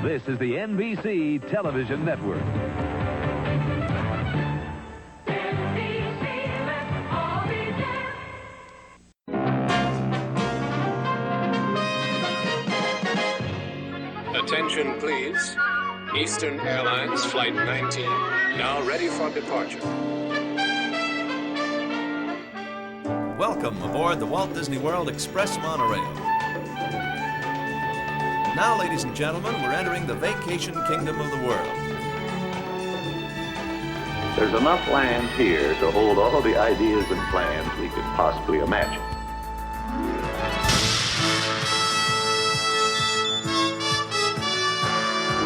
This is the NBC Television Network. Attention, please. Eastern Airlines Flight 19, now ready for departure. Welcome aboard the Walt Disney World Express monorail. Now, ladies and gentlemen, we're entering the vacation kingdom of the world. There's enough land here to hold all the ideas and plans we could possibly imagine.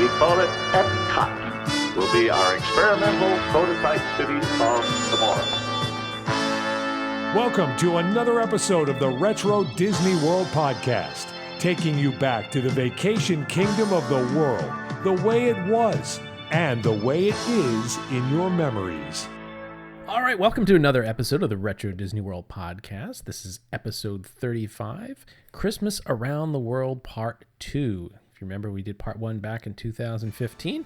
We call it Epcot. Will be our experimental prototype city of tomorrow. Welcome to another episode of the Retro Disney World Podcast, taking you back to the vacation kingdom of the world, the way it was, and the way it is in your memories. All right, welcome to another episode of the Retro Disney World Podcast. This is episode 35, Christmas Around the World Part 2. If you remember, we did Part 1 back in 2015,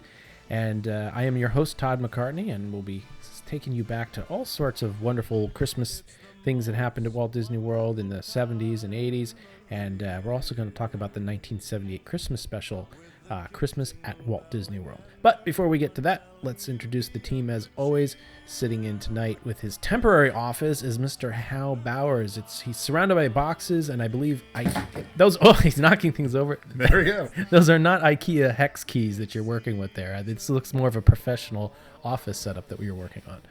and I am your host, Todd McCartney, and we'll be taking you back to all sorts of wonderful Christmas things that happened at Walt Disney World in the 70s and 80s, and we're also going to talk about the 1978 Christmas special, Christmas at Walt Disney World. But before we get to that, let's introduce the team. As always, sitting in tonight with his temporary office is Mr. Hal Bowers. He's surrounded by boxes, and I believe he's knocking things over. There we go. Those are not IKEA hex keys that you're working with there. This looks more of a professional office setup that we were working on.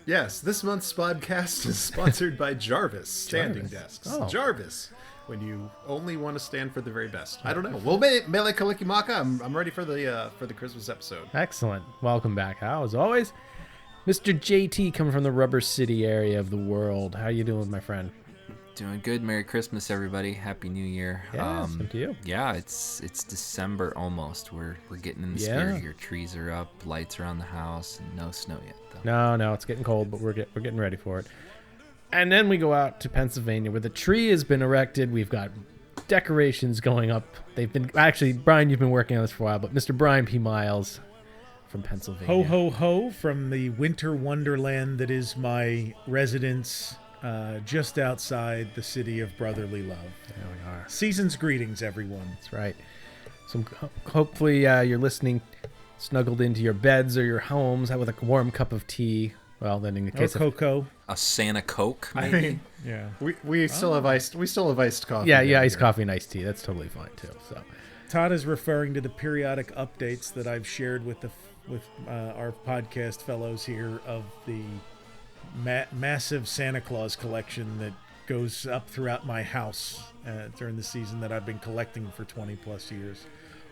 Yes, this month's podcast is sponsored by Jarvis Standing Desks. Oh. Jarvis, when you only want to stand for the very best. I don't know. Well, Mele Kalikimaka, I'm ready for the Christmas episode. Excellent. Welcome back, Hal, as always. Mr. JT coming from the Rubber City area of the world. How you doing, my friend? Doing good. Merry Christmas, everybody. Happy New Year. Yeah, same to you. Yeah, it's December almost. We're getting in the spirit here. Trees are up, lights around the house, and no snow yet, though. No, it's getting cold, but we're getting ready for it. And then we go out to Pennsylvania, where the tree has been erected. We've got decorations going up. They've been actually, Brian, you've been working on this for a while, but Mr. Brian P. Miles from Pennsylvania. Ho, ho, ho, from the winter wonderland that is my residence just outside the city of brotherly love. There we are. Season's greetings, everyone. That's right. So hopefully you're listening snuggled into your beds or your homes with a warm cup of tea. Well, then in the case of cocoa, a Santa Coke, maybe. I mean, yeah, we still have iced coffee. Yeah, iced coffee and iced tea. That's totally fine too. So, Todd is referring to the periodic updates that I've shared with our podcast fellows here of the massive Santa Claus collection that goes up throughout my house during the season that I've been collecting for 20 plus years.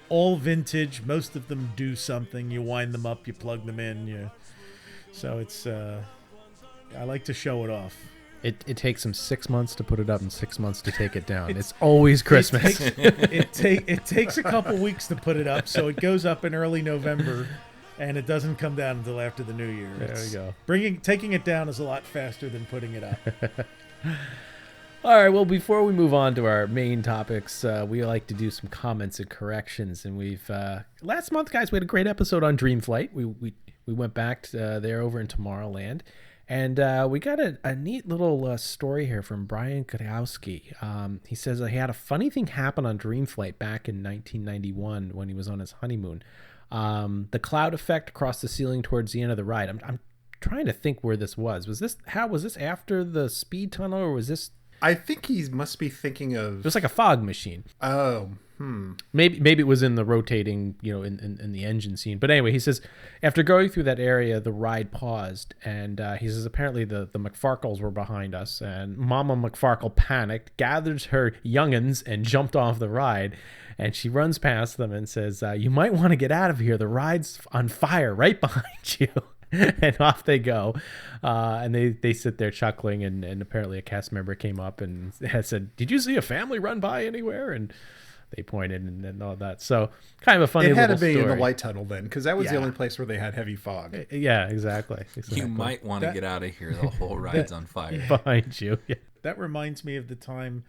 All vintage. Most of them do something. You wind them up, you plug them in. So it's I like to show it off. It takes them 6 months to put it up and 6 months to take it down. It's always Christmas. It takes a couple weeks to put it up, so it goes up in early November, and it doesn't come down until after the New Year. There we go. Taking it down is a lot faster than putting it up. All right, well, before we move on to our main topics, we like to do some comments and corrections. And we've last month, guys, we had a great episode on Dreamflight. We went back there over in Tomorrowland, and we got a neat little story here from Brian Kudowski. He says he had a funny thing happen on Dreamflight back in 1991 when he was on his honeymoon. The cloud effect across the ceiling towards the end of the ride. I'm trying to think where this was. Was this after the speed tunnel, or was this? I think he must be thinking of... It was like a fog machine. Oh, Maybe it was in the rotating, in the engine scene. But anyway, he says, after going through that area, the ride paused. And he says, apparently the McFarkles were behind us. And Mama McFarkle panicked, gathered her young'uns, and jumped off the ride. And she runs past them and says, you might want to get out of here. The ride's on fire right behind you. And off they go. And they sit there chuckling. And apparently a cast member came up and had said, did you see a family run by anywhere? And they pointed and all that. So kind of a funny little story. It had to be in the light tunnel then, because that was the only place where they had heavy fog. Yeah, exactly. You might want to get out of here. The whole ride's on fire. Behind you. Yeah. That reminds me of the time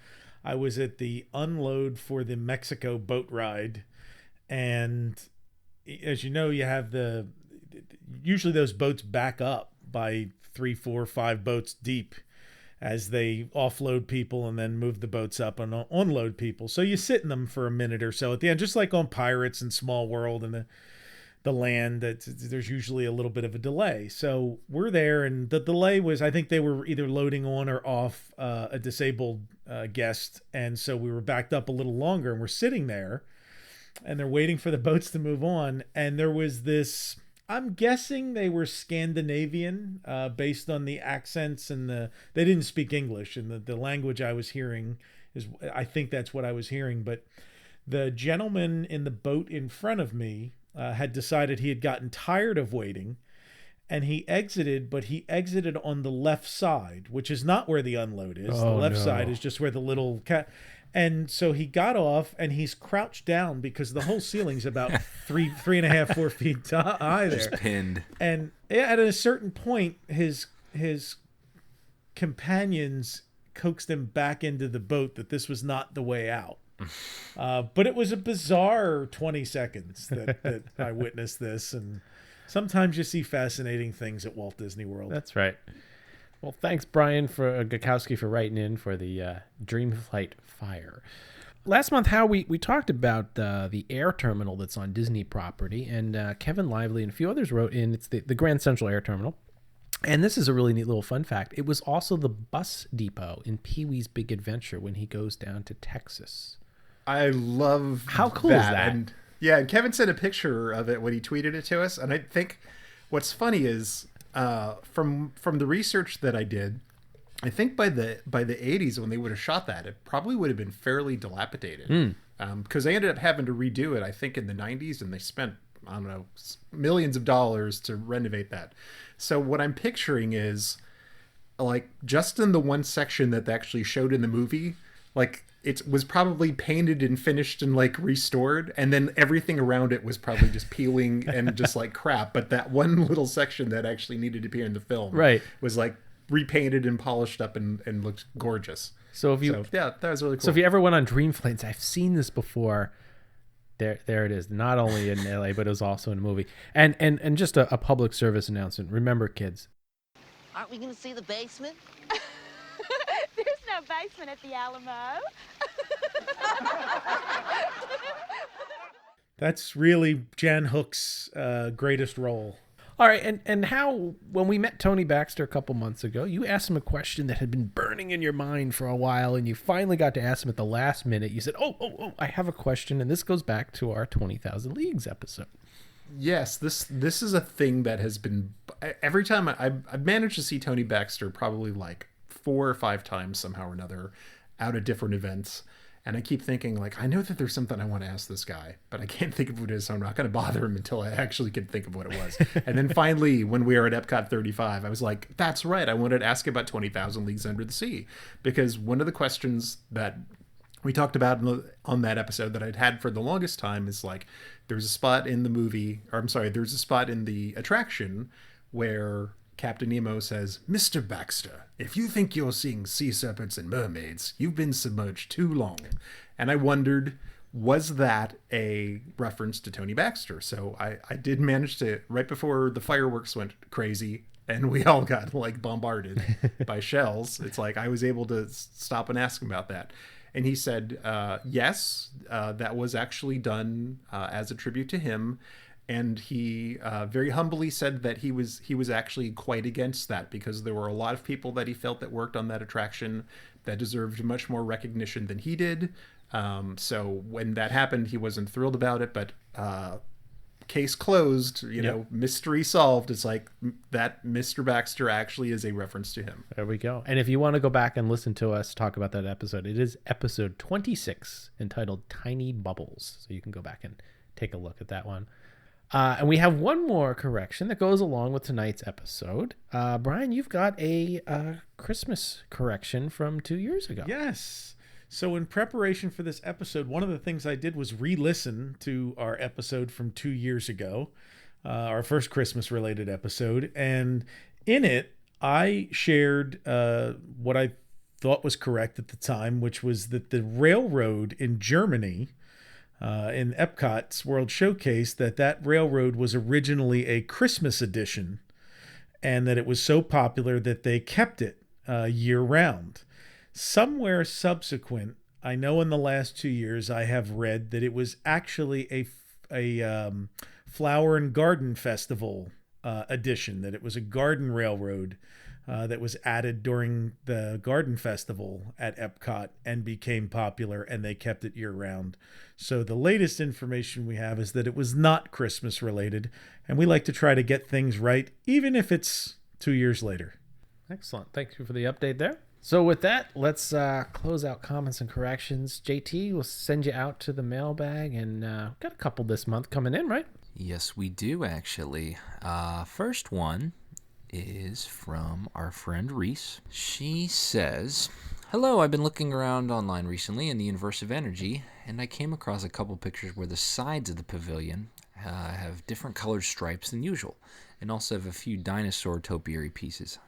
I was at the unload for the Mexico boat ride, And as you know, you have usually those boats back up by 3, 4, 5 boats deep as they offload people and then move the boats up and unload people. So you sit in them for a minute or so at the end, just like on Pirates and Small World and the land, there's usually a little bit of a delay. So we're there, and the delay was, I think they were either loading on or off a disabled guest. And so we were backed up a little longer, and we're sitting there and they're waiting for the boats to move on. And there was this, I'm guessing they were Scandinavian, based on the accents and they didn't speak English, and the language I was hearing I think that's what I was hearing. But the gentleman in the boat in front of me had decided he had gotten tired of waiting, and he exited, but he exited on the left side, which is not where the unload is. The left side is just where the little cat. And so he got off, and he's crouched down because the whole ceiling's about 3.5, 4 feet high there. Just pinned. And at a certain point, his companions coaxed him back into the boat that this was not the way out. But it was a bizarre 20 seconds that I witnessed this. And sometimes you see fascinating things at Walt Disney World. That's right. Well, thanks, Brian Gakowski, for writing in for the Dreamflight fire. Last month, Hal, we talked about the air terminal that's on Disney property, and Kevin Lively and a few others wrote in. It's the Grand Central Air Terminal. And this is a really neat little fun fact. It was also the bus depot in Pee-wee's Big Adventure when he goes down to Texas. I love How cool is that? And Kevin sent a picture of it when he tweeted it to us. And I think what's funny is from the research that I did, I think by the 80s when they would have shot that, it probably would have been fairly dilapidated. Because they ended up having to redo it, I think, in the 90s, and they spent, I don't know, millions of dollars to renovate that. So what I'm picturing is, like, just in the one section that they actually showed in the movie, like, it was probably painted and finished and, like, restored, and then everything around it was probably just peeling and just like crap. But that one little section that actually needed to appear in the film was like repainted and polished up and looked gorgeous. So that was really cool. So if you ever went on Dreamflights, I've seen this before. There it is. Not only in LA, but it was also in a movie. And just a public service announcement. Remember, kids. Aren't we going to see the basement? There's no basement at the Alamo. That's really Jan Hook's greatest role. All right, and how, when we met Tony Baxter a couple months ago, you asked him a question that had been burning in your mind for a while, and you finally got to ask him at the last minute. You said, oh, I have a question, and this goes back to our 20,000 Leagues episode. Yes, this is a thing that has been, every time I've managed to see Tony Baxter probably like 4 or 5 times somehow or another out at different events. And I keep thinking, like, I know that there's something I want to ask this guy, but I can't think of what it is, so I'm not going to bother him until I actually can think of what it was. And then finally, when we were at Epcot 35, I was like, that's right, I wanted to ask about 20,000 Leagues Under the Sea. Because one of the questions that we talked about on that episode that I'd had for the longest time is, like, there's a spot in the movie, or I'm sorry, there's a spot in the attraction where Captain Nemo says, Mr. Baxter, if you think you're seeing sea serpents and mermaids, you've been submerged too long. And I wondered, was that a reference to Tony Baxter? So I did manage to, right before the fireworks went crazy and we all got like bombarded by shells, it's like I was able to stop and ask him about that. And he said, yes, that was actually done as a tribute to him. And he very humbly said that he was actually quite against that because there were a lot of people that he felt that worked on that attraction that deserved much more recognition than he did. So when that happened, he wasn't thrilled about it, but case closed, you know, mystery solved. It's like that Mr. Baxter actually is a reference to him. There we go. And if you want to go back and listen to us talk about that episode, it is episode 26 entitled Tiny Bubbles. So you can go back and take a look at that one. And we have one more correction that goes along with tonight's episode. Brian, you've got a Christmas correction from 2 years ago. Yes. So in preparation for this episode, one of the things I did was re-listen to our episode from 2 years ago, our first Christmas-related episode. And in it, I shared what I thought was correct at the time, which was that the railroad in Germany in Epcot's World Showcase that railroad was originally a Christmas edition, and that it was so popular that they kept it year-round. Somewhere subsequent, I know in the last 2 years I have read that it was actually a flower and garden festival edition, that it was a garden railroad that was added during the garden festival at Epcot and became popular, and they kept it year-round. So the latest information we have is that it was not Christmas related, and we like to try to get things right, even if it's 2 years later. Excellent. Thank you for the update there. So with that, let's close out comments and corrections. JT will send you out to the mailbag, and got a couple this month coming in, right? Yes, we do, actually. First one is from our friend Reese. She says, "Hello, I've been looking around online recently in the universe of energy, and I came across a couple pictures where the sides of the pavilion have different colored stripes than usual, and also have a few dinosaur topiary pieces.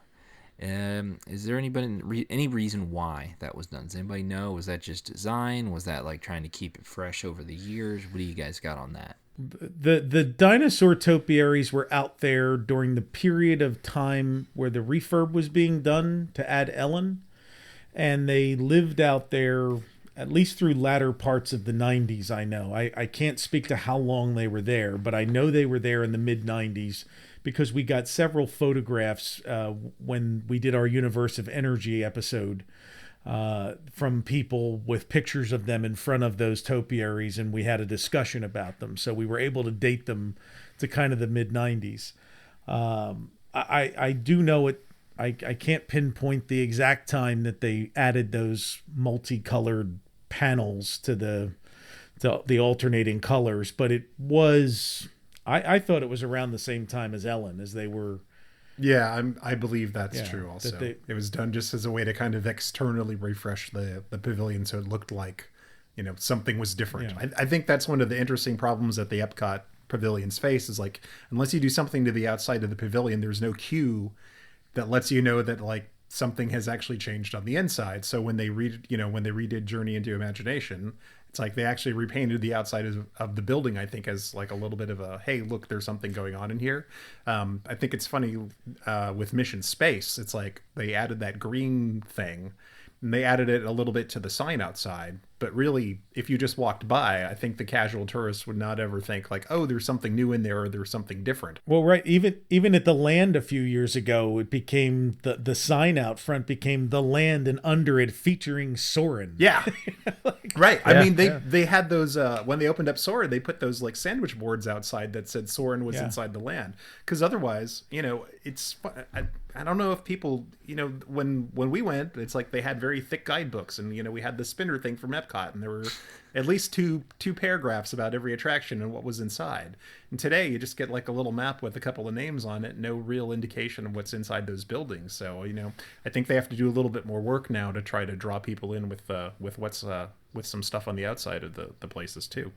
Is there any reason why that was done? Does anybody know? Was that just design? Was that like trying to keep it fresh over the years? What do you guys got on that?" The dinosaur topiaries were out there during the period of time where the refurb was being done to add Ellen, and they lived out there at least through latter parts of the 90s, I know. I can't speak to how long they were there, but I know they were there in the mid-90s because we got several photographs when we did our Universe of Energy episode from people with pictures of them in front of those topiaries, and we had a discussion about them. So we were able to date them to kind of the mid-90s. I do know it. I can't pinpoint the exact time that they added those multicolored panels to the alternating colors, but it was, I thought it was around the same time as Ellen, as they were. Yeah, I believe that's true also. It was done just as a way to kind of externally refresh the pavilion so it looked like, something was different. Yeah. I think that's one of the interesting problems that the Epcot pavilions face is, like, unless you do something to the outside of the pavilion, there's no cue that lets you know that, like, something has actually changed on the inside. So when they redid Journey into Imagination, it's like they actually repainted the outside of the building, I think, as like a little bit of a, hey, look, there's something going on in here. I think it's funny with Mission Space. It's like they added that green thing, and they added it a little bit to the sign outside. But really, if you just walked by, I think the casual tourist would not ever think like, oh, there's something new in there or there's something different. Well, right. Even at the Land a few years ago, it became the sign out front became the Land, and under it featuring Soarin'. Yeah. Right. Yeah, I mean, they had those, when they opened up Soarin', they put those like sandwich boards outside that said Soarin' was inside the Land. Because otherwise, it's, I don't know if people, when we went, it's like they had very thick guidebooks, and, we had the spinner thing from Epcot, and there were at least two paragraphs about every attraction and what was inside. And today you just get like a little map with a couple of names on it, no real indication of what's inside those buildings. So, I think they have to do a little bit more work now to try to draw people in with what's with some stuff on the outside of the places too.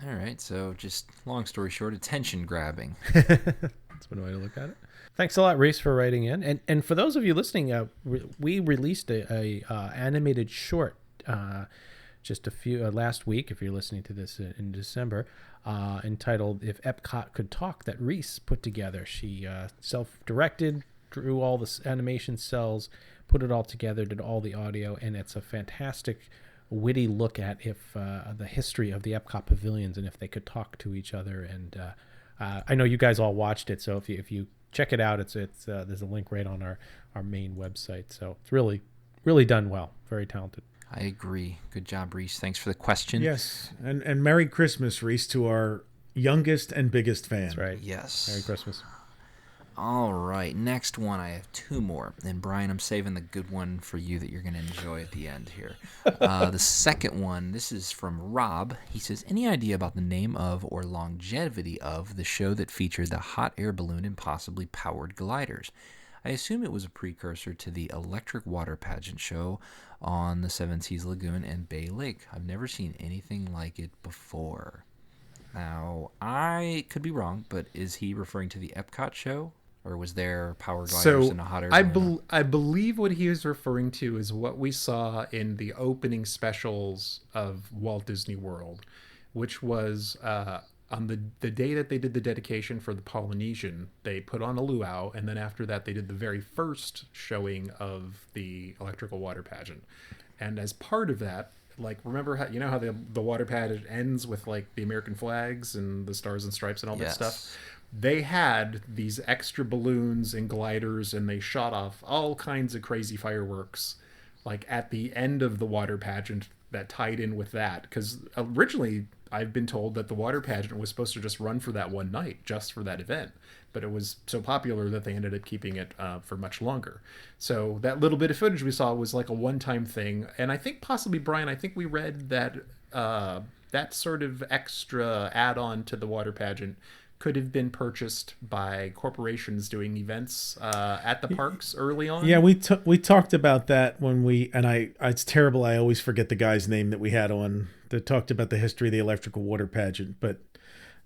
All right, so just long story short, attention grabbing. That's one way to look at it. Thanks a lot, Reese, for writing in. And for those of you listening, we released a animated short just a few last week, if you're listening to this in December, entitled "If Epcot Could Talk," that Reese put together. She self-directed, drew all the animation cells, put it all together, did all the audio, and it's a fantastic, witty look at if the history of the Epcot pavilions and if they could talk to each other. And I know you guys all watched it, so if you check it out, it's there's a link right on our main website. So it's really, really done well. Very talented. I agree. Good job, Reese. Thanks for the question. Yes, and Merry Christmas, Reese, to our youngest and biggest fan. That's right. Yes. Merry Christmas. All right, next one. I have two more. And Brian, I'm saving the good one for you that you're going to enjoy at the end here. The second one, this is from Rob. He says, any idea about the name of or longevity of the show that featured the hot air balloon and possibly powered gliders? I assume it was a precursor to the electric water pageant show on the Seven Seas Lagoon and Bay Lake. I've never seen anything like it before. Now, I could be wrong, but is he referring to the Epcot show? Or was there power gliders and a hot air balloon? I believe what he is referring to is what we saw in the opening specials of Walt Disney World. which was on the day that they did the dedication for the Polynesian, they put on a luau, and then after that they did the very first showing of the electrical water pageant. And as part of that, like, remember how how the water pageant ends with like the American flags and the stars and stripes and all that stuff? They had these extra balloons and gliders, and they shot off all kinds of crazy fireworks like at the end of the water pageant that tied in with that, because originally I've been told that the water pageant was supposed to just run for that one night, just for that event, but it was so popular that they ended up keeping it for much longer. So that little bit of footage we saw was like a one-time thing, and I think possibly, Brian, I think we read that that sort of extra add-on to the water pageant could have been purchased by corporations doing events at the parks early on. Yeah, we talked about that when it's terrible, I always forget the guy's name that we had on that talked about the history of the electrical water pageant. But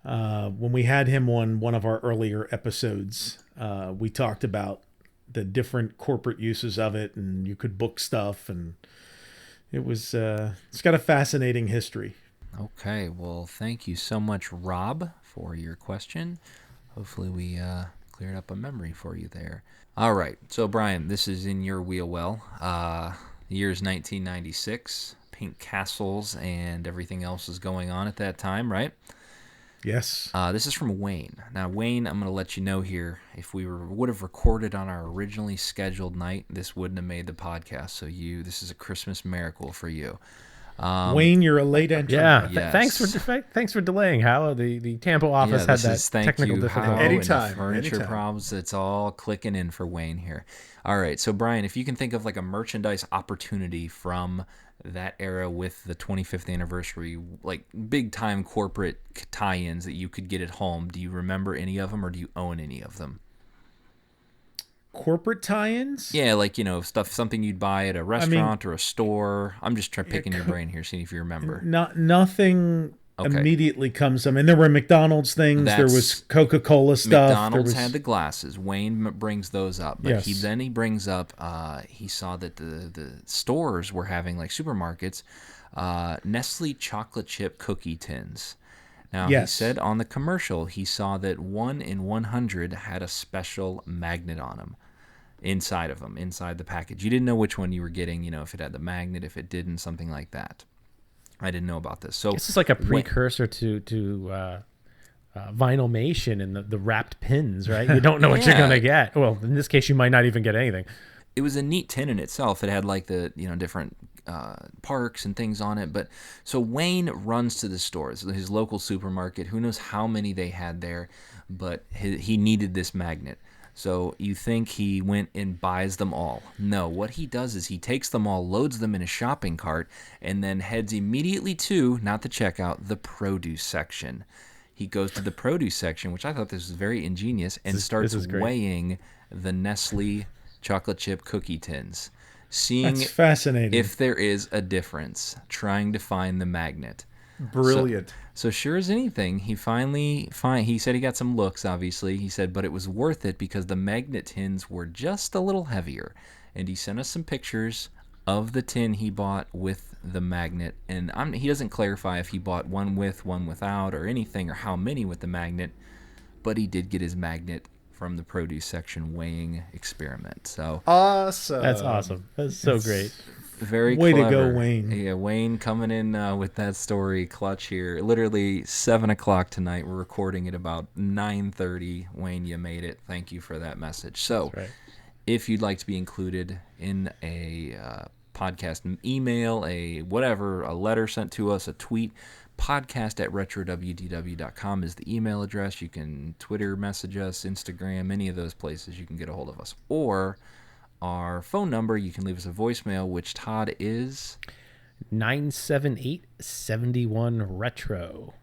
when we had him on one of our earlier episodes, we talked about the different corporate uses of it, and you could book stuff, and it was it's got a fascinating history. Okay, well, thank you so much, Rob, for your question. Hopefully we cleared up a memory for you there. All right, so Brian, this is in your wheel well. The year's 1996. Pink castles and everything else is going on at that time, right? Yes. This is from Wayne. Now, Wayne, I'm going to let you know here, if we would have recorded on our originally scheduled night, this wouldn't have made the podcast. So this is a Christmas miracle for you. Wayne, you're a late entry. Yeah, yes. thanks for delaying, Hal. The Tampa office had that technical difficulty. Anytime. Furniture problems. It's all clicking in for Wayne here. All right, so Brian, if you can think of like a merchandise opportunity from that era with the 25th anniversary, like big time corporate tie-ins that you could get at home, do you remember any of them, or do you own any of them? Corporate tie-ins? Yeah, like, something you'd buy at a restaurant or a store. I'm just picking your brain here, seeing if you remember. Nothing immediately comes. I mean, there were McDonald's things. There was Coca-Cola stuff. McDonald's had the glasses. Wayne brings those up. But Yes. he brings up, he saw that the stores were having, like supermarkets, Nestle chocolate chip cookie tins. Now, Yes. he said on the commercial, he saw that 1 in 100 had a special magnet on them. Inside of them, inside the package. You didn't know which one you were getting, if it had the magnet, if it didn't, something like that. I didn't know about this. So this is like a precursor to Vinylmation and the wrapped pins, right? You don't know what you're gonna get. Well, in this case, you might not even get anything. It was a neat tin in itself. It had like the different parks and things on it. But so Wayne runs to the stores, his local supermarket. Who knows how many they had there, but he needed this magnet. So you think he went and buys them all. No, what he does is he takes them all, loads them in a shopping cart, and then heads immediately to, not the checkout, the produce section. He goes to the produce section, which I thought this was very ingenious, and starts weighing the Nestle chocolate chip cookie tins, seeing That's fascinating. if there is a difference, trying to find the magnet. Brilliant. So sure as anything, he finally he said he got some looks, obviously. He said, but it was worth it because the magnet tins were just a little heavier. And he sent us some pictures of the tin he bought with the magnet. And he doesn't clarify if he bought one with, one without, or anything, or how many with the magnet. But he did get his magnet from the produce section weighing experiment. So awesome. That's awesome. That's so great. Very Way clever. to go, Wayne. Yeah, Wayne coming in with that story clutch here. Literally 7 o'clock tonight. We're recording at about 9:30. Wayne, you made it. Thank you for that message. So if you'd like to be included in a podcast email, a letter sent to us, a tweet, podcast@retrowdw.com is the email address. You can Twitter message us, Instagram, any of those places you can get a hold of us. Or our phone number, you can leave us a voicemail, which, Todd, is 978-71-RETRO.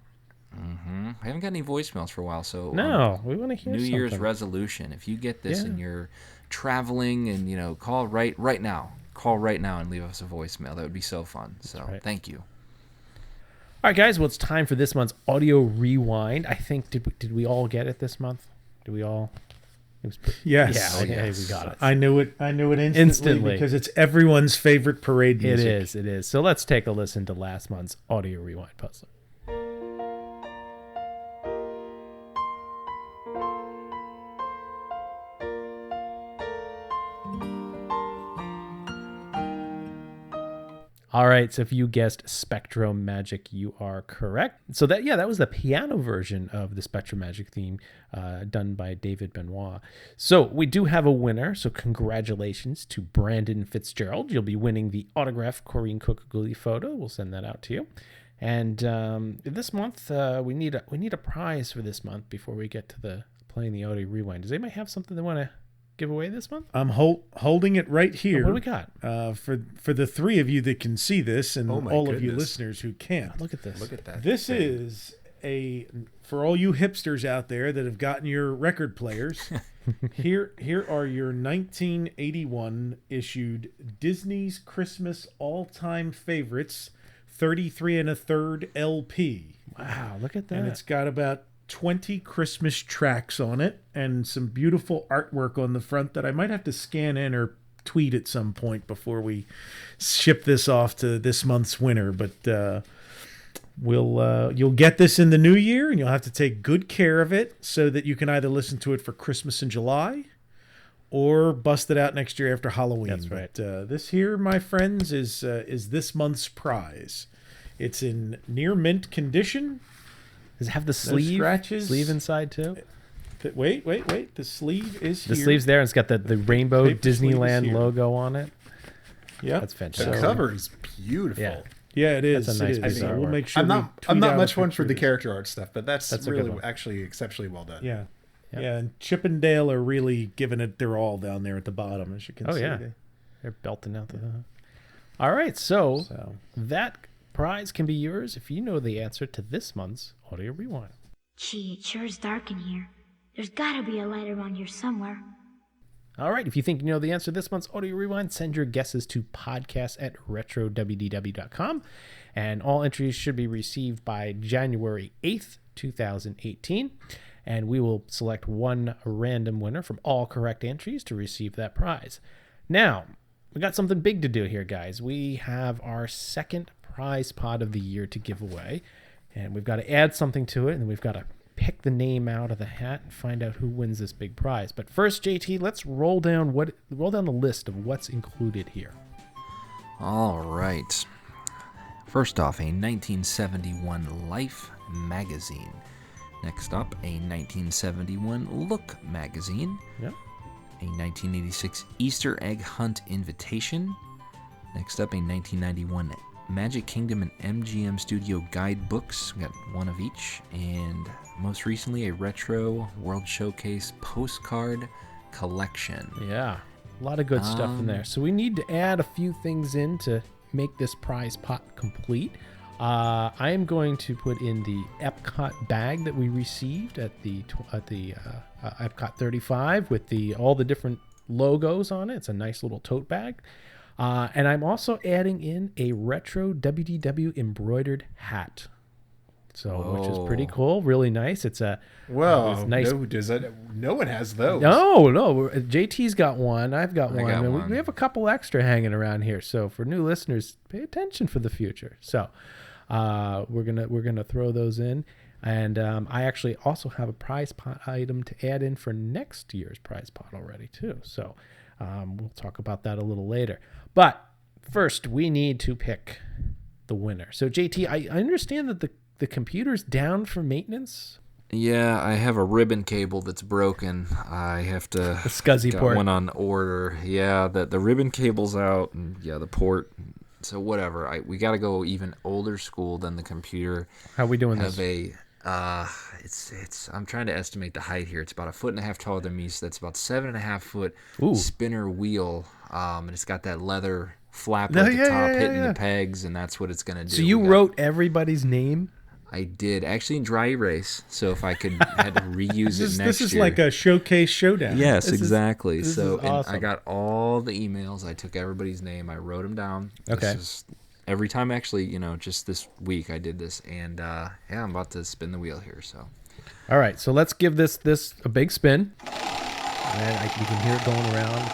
I haven't got any voicemails for a while, so no, we want to hear New something. Year's resolution. If you get this and you're traveling and call right now and leave us a voicemail. That would be so fun. So thank you. All right, guys. Well, it's time for this month's audio rewind. I think did we all get it this month? Did we all? Yes. Yeah, we got it. I knew it instantly because it's everyone's favorite parade music. It is. So let's take a listen to last month's audio rewind puzzle. All right, so if you guessed Spectro Magic, you are correct. So that was the piano version of the Spectro Magic theme done by David Benoit. So we do have a winner, so congratulations to Brandon Fitzgerald. You'll be winning the autographed Corinne Coca-Cola photo. We'll send that out to you. And this month, we need a prize for this month before we get to the playing the audio rewind. Does anybody have something they want to give away this month? I'm holding it right here. What do we got? For the three of you that can see this and all of you listeners who can't. Look at this. Look at that. This is for all you hipsters out there that have gotten your record players. Here are your 1981 issued Disney's Christmas all-time favorites 33 1/3 LP. Wow, look at that. And it's got about 20 Christmas tracks on it and some beautiful artwork on the front that I might have to scan in or tweet at some point before we ship this off to this month's winner. But you'll get this in the new year, and you'll have to take good care of it so that you can either listen to it for Christmas in July or bust it out next year after Halloween. That's right. But this here, my friends, is this month's prize. It's in near mint condition. Does it have the sleeve inside too? Wait. The sleeve is here. The sleeve's there, and it's got the rainbow Paper sleeve Disneyland logo on it. Yeah, that's fantastic. The cover is beautiful. Yeah, it is. That's a nice it is. piece of We'll artwork. make sure. I'm not much one for the character art stuff, but that's a really good one. actually exceptionally well done. Yeah. Yep. Yeah, and Chip and Dale are really giving it their all down there at the bottom, as you can see. They're belting out the. All right, so that prize can be yours if you know the answer to this month's audio rewind. Gee, it sure is dark in here. There's gotta be a light around here somewhere. All right, if you think you know the answer to this month's audio rewind, send your guesses to podcast@retrowdw.com, and all entries should be received by January 8th, 2018, and we will select one random winner from all correct entries to receive that prize. Now, we got something big to do here, guys. We have our second prize pot of the year to give away, and we've got to add something to it, and we've got to pick the name out of the hat and find out who wins this big prize. But first, JT, let's roll down the list of what's included here. All right. First off, a 1971 Life magazine. Next up, a 1971 Look magazine. Yep. A 1986 Easter egg hunt invitation. Next up, a 1991 Magic Kingdom and MGM Studio guidebooks. We got one of each. And most recently, a Retro World Showcase postcard collection. Yeah, a lot of good stuff in there. So we need to add a few things in to make this prize pot complete. I am going to put in the Epcot bag that we received at the Epcot 35 with all the different logos on it. It's a nice little tote bag. And I'm also adding in a retro WDW embroidered hat. Which is pretty cool, really nice. It's a nice. No one has those. No. JT's got one. I've got one. got And one. we have a couple extra hanging around here. So for new listeners, pay attention for the future. So we're gonna throw those in, and I actually also have a prize pot item to add in for next year's prize pot already too. So we'll talk about that a little later. But first, we need to pick the winner. So JT, I understand that the computer's down for maintenance. Yeah, I have a ribbon cable that's broken. I have to the SCSI got port. one on order. Yeah, the ribbon cable's out, and the port. So whatever. We got to go even older school than the computer. How are we doing have this? It's I'm trying to estimate the height here. It's about 1.5 feet taller than me, so that's about 7.5 foot spinner wheel. And it's got that leather flap at the top hitting the pegs, and that's what it's gonna do. So you wrote everybody's name? I did, actually, in dry erase. So if I had to reuse it next year. This is like a showcase showdown. Yes, exactly. This so is awesome. And I got all the emails. I took everybody's name. I wrote them down. Okay. Every time, actually, just this week I did this. And I'm about to spin the wheel here. So. All right. So let's give this a big spin. And you can hear it going around.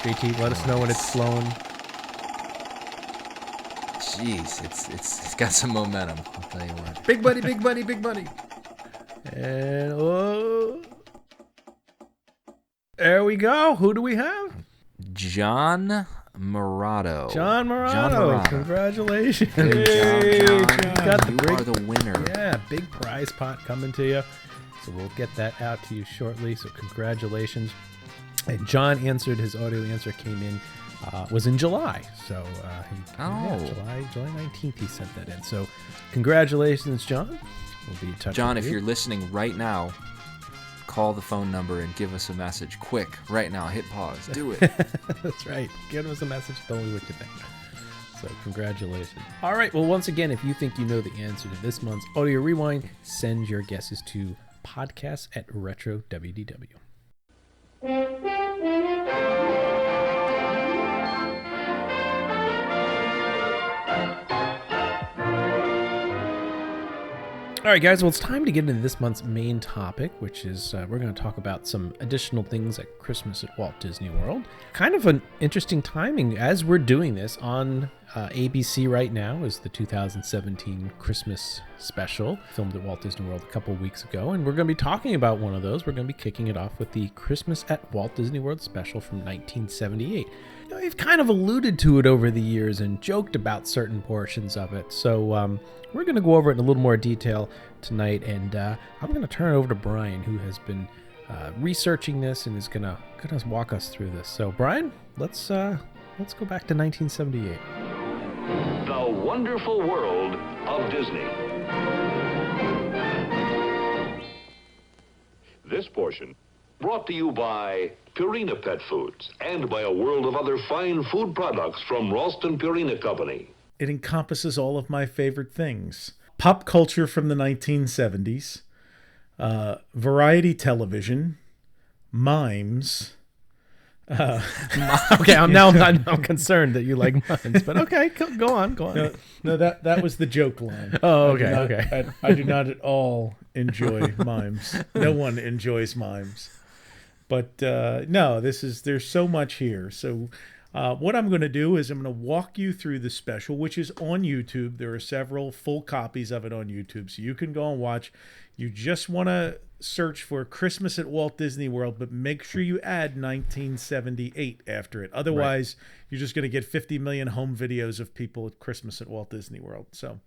JT, let us know when it's flowing. Jeez, it's got some momentum. I'll tell you what. Big money, big money, big money. And there we go. Who do we have? John Murado. John Murado. Congratulations. Good job, John. You are the winner. Yeah, big prize pot coming to you. So we'll get that out to you shortly. So congratulations. And John answered, his audio answer came in, was in July. So July 19th he sent that in. So congratulations, John. We'll be in touch John, with if you. you're listening right now, call the phone number and give us a message. Quick, right now. Hit pause. Do it. That's right. Give us a message. Tell me what you think. So congratulations. All right. Well, once again, if you think you know the answer to this month's Audio Rewind, send your guesses to podcast@RetroWDW. All right, guys, well, it's time to get into this month's main topic, which is we're going to talk about some additional things at Christmas at Walt Disney World. Kind of an interesting timing as we're doing this on ABC right now is the 2017 Christmas special filmed at Walt Disney World a couple of weeks ago, and we're going to be talking about one of those. We're going to be kicking it off with the Christmas at Walt Disney World special from 1978. You know, we've kind of alluded to it over the years and joked about certain portions of it, so we're going to go over it in a little more detail tonight, and I'm going to turn it over to Brian, who has been researching this and is going to walk us through this. So, Brian, let's go back to 1978. The Wonderful World of Disney. This portion brought to you by Purina Pet Foods and by a world of other fine food products from Ralston Purina Company. It encompasses all of my favorite things. Pop culture from the 1970s, variety television, mimes. Okay, I'm concerned that you like mimes, but okay, go on. No, that was the joke line. Oh, okay. I do not at all enjoy mimes. No one enjoys mimes. But no, there's so much here. So what I'm going to do is I'm going to walk you through the special, which is on YouTube. There are several full copies of it on YouTube, so you can go and watch. You just want to search for Christmas at Walt Disney World, but make sure you add 1978 after it. Otherwise, You're just going to get 50 million home videos of people at Christmas at Walt Disney World. So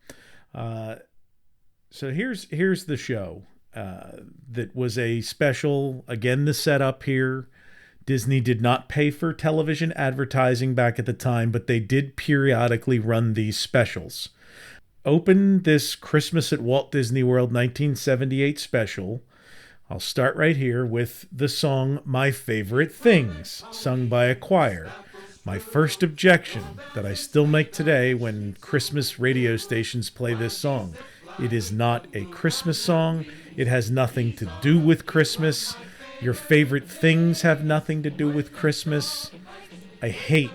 here's the show. That was a special. Again, the setup here. Disney did not pay for television advertising back at the time, but they did periodically run these specials. Open this Christmas at Walt Disney World 1978 special. I'll start right here with the song My Favorite Things, sung by a choir. My first objection that I still make today when Christmas radio stations play this song. It is not a Christmas song. It has nothing to do with Christmas. Your favorite things have nothing to do with Christmas. I hate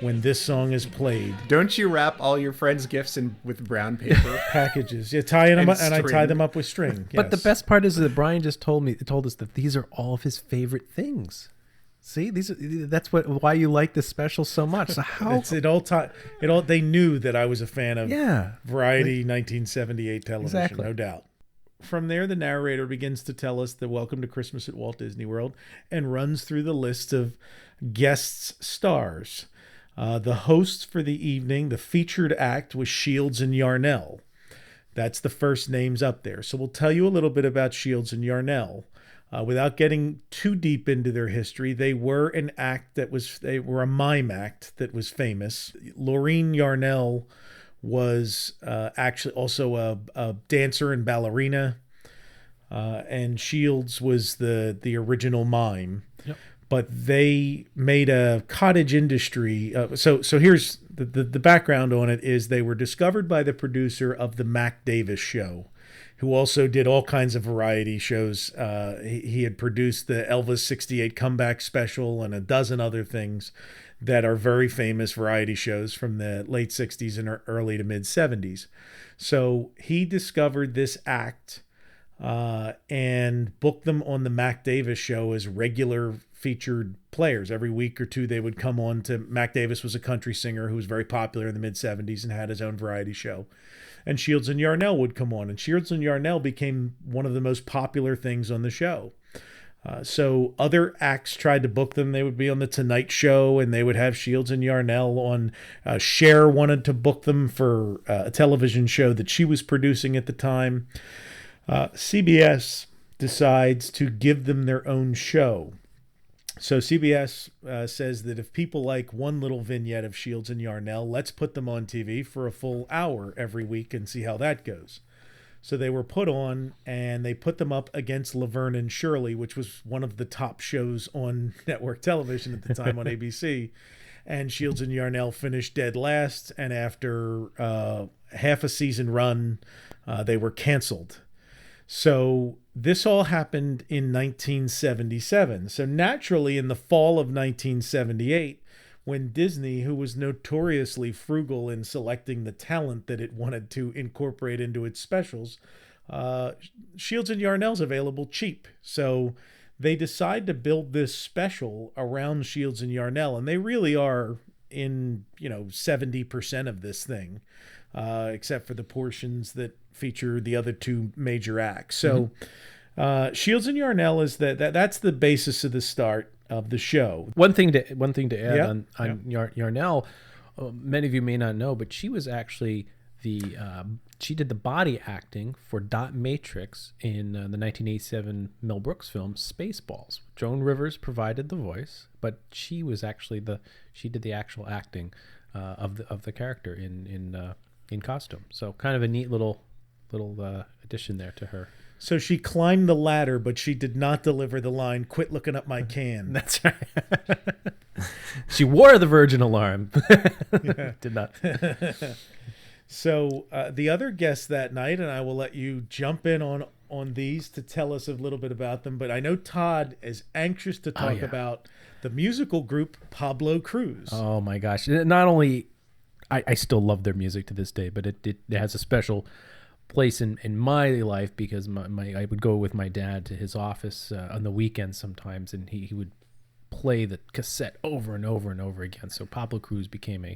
when this song is played. Don't you wrap all your friends' gifts with brown paper packages? Yeah, tying them up, and I tie them up with string. But the best part is that Brian just told us that these are all of his favorite things. See, that's why you like this special so much. So how they knew that I was a fan of variety 1978 television, exactly. No doubt. From there, the narrator begins to tell us the Welcome to Christmas at Walt Disney World and runs through the list of guests stars. The hosts for the evening, the featured act was Shields and Yarnell. That's the first names up there. So we'll tell you a little bit about Shields and Yarnell. Without getting too deep into their history, they were they were a mime act that was famous. Laureen Yarnell was actually also a dancer and ballerina, and Shields was the original mime. Yep. But they made a cottage industry. So here's the background on it is they were discovered by the producer of the Mac Davis Show, who also did all kinds of variety shows. He had produced the Elvis 68 comeback special and a dozen other things that are very famous variety shows from the late 60s and early to mid 70s. So he discovered this act and booked them on the Mac Davis Show as regular featured players. Every week or two they would come on to. Mac Davis was a country singer who was very popular in the mid 70s and had his own variety show. And Shields and Yarnell would come on, and Shields and Yarnell became one of the most popular things on the show. So other acts tried to book them. They would be on the Tonight Show, and they would have Shields and Yarnell on. Cher wanted to book them for a television show that she was producing at the time. CBS decides to give them their own show. So CBS says that if people like one little vignette of Shields and Yarnell, let's put them on TV for a full hour every week and see how that goes. So they were put on, and they put them up against Laverne and Shirley, which was one of the top shows on network television at the time on ABC. And Shields and Yarnell finished dead last, and after half a season run, they were canceled. So this all happened in 1977. So naturally, in the fall of 1978, when Disney, who was notoriously frugal in selecting the talent that it wanted to incorporate into its specials, Shields and Yarnell's available cheap. So they decide to build this special around Shields and Yarnell, and they really are in 70% of this thing, except for the portions that feature the other two major acts. So Shields and Yarnell is that's the basis of the start of the show. One thing to add on Yarnell, many of you may not know, but she was actually she did the body acting for Dot Matrix in the 1987 Mel Brooks film Spaceballs. Joan Rivers provided the voice, but she was actually she did the actual acting of the character in costume. So kind of a neat little addition there to her. So she climbed the ladder, but she did not deliver the line, "Quit looking up my can." That's right. She wore the Virgin alarm. Did not. So the other guests that night, and I will let you jump in on these to tell us a little bit about them, but I know Todd is anxious to talk about the musical group Pablo Cruz. Oh my gosh. Not only, I still love their music to this day, but it has a special place in my life because I would go with my dad to his office on the weekends sometimes, and he would play the cassette over and over and over again. So Pablo Cruz became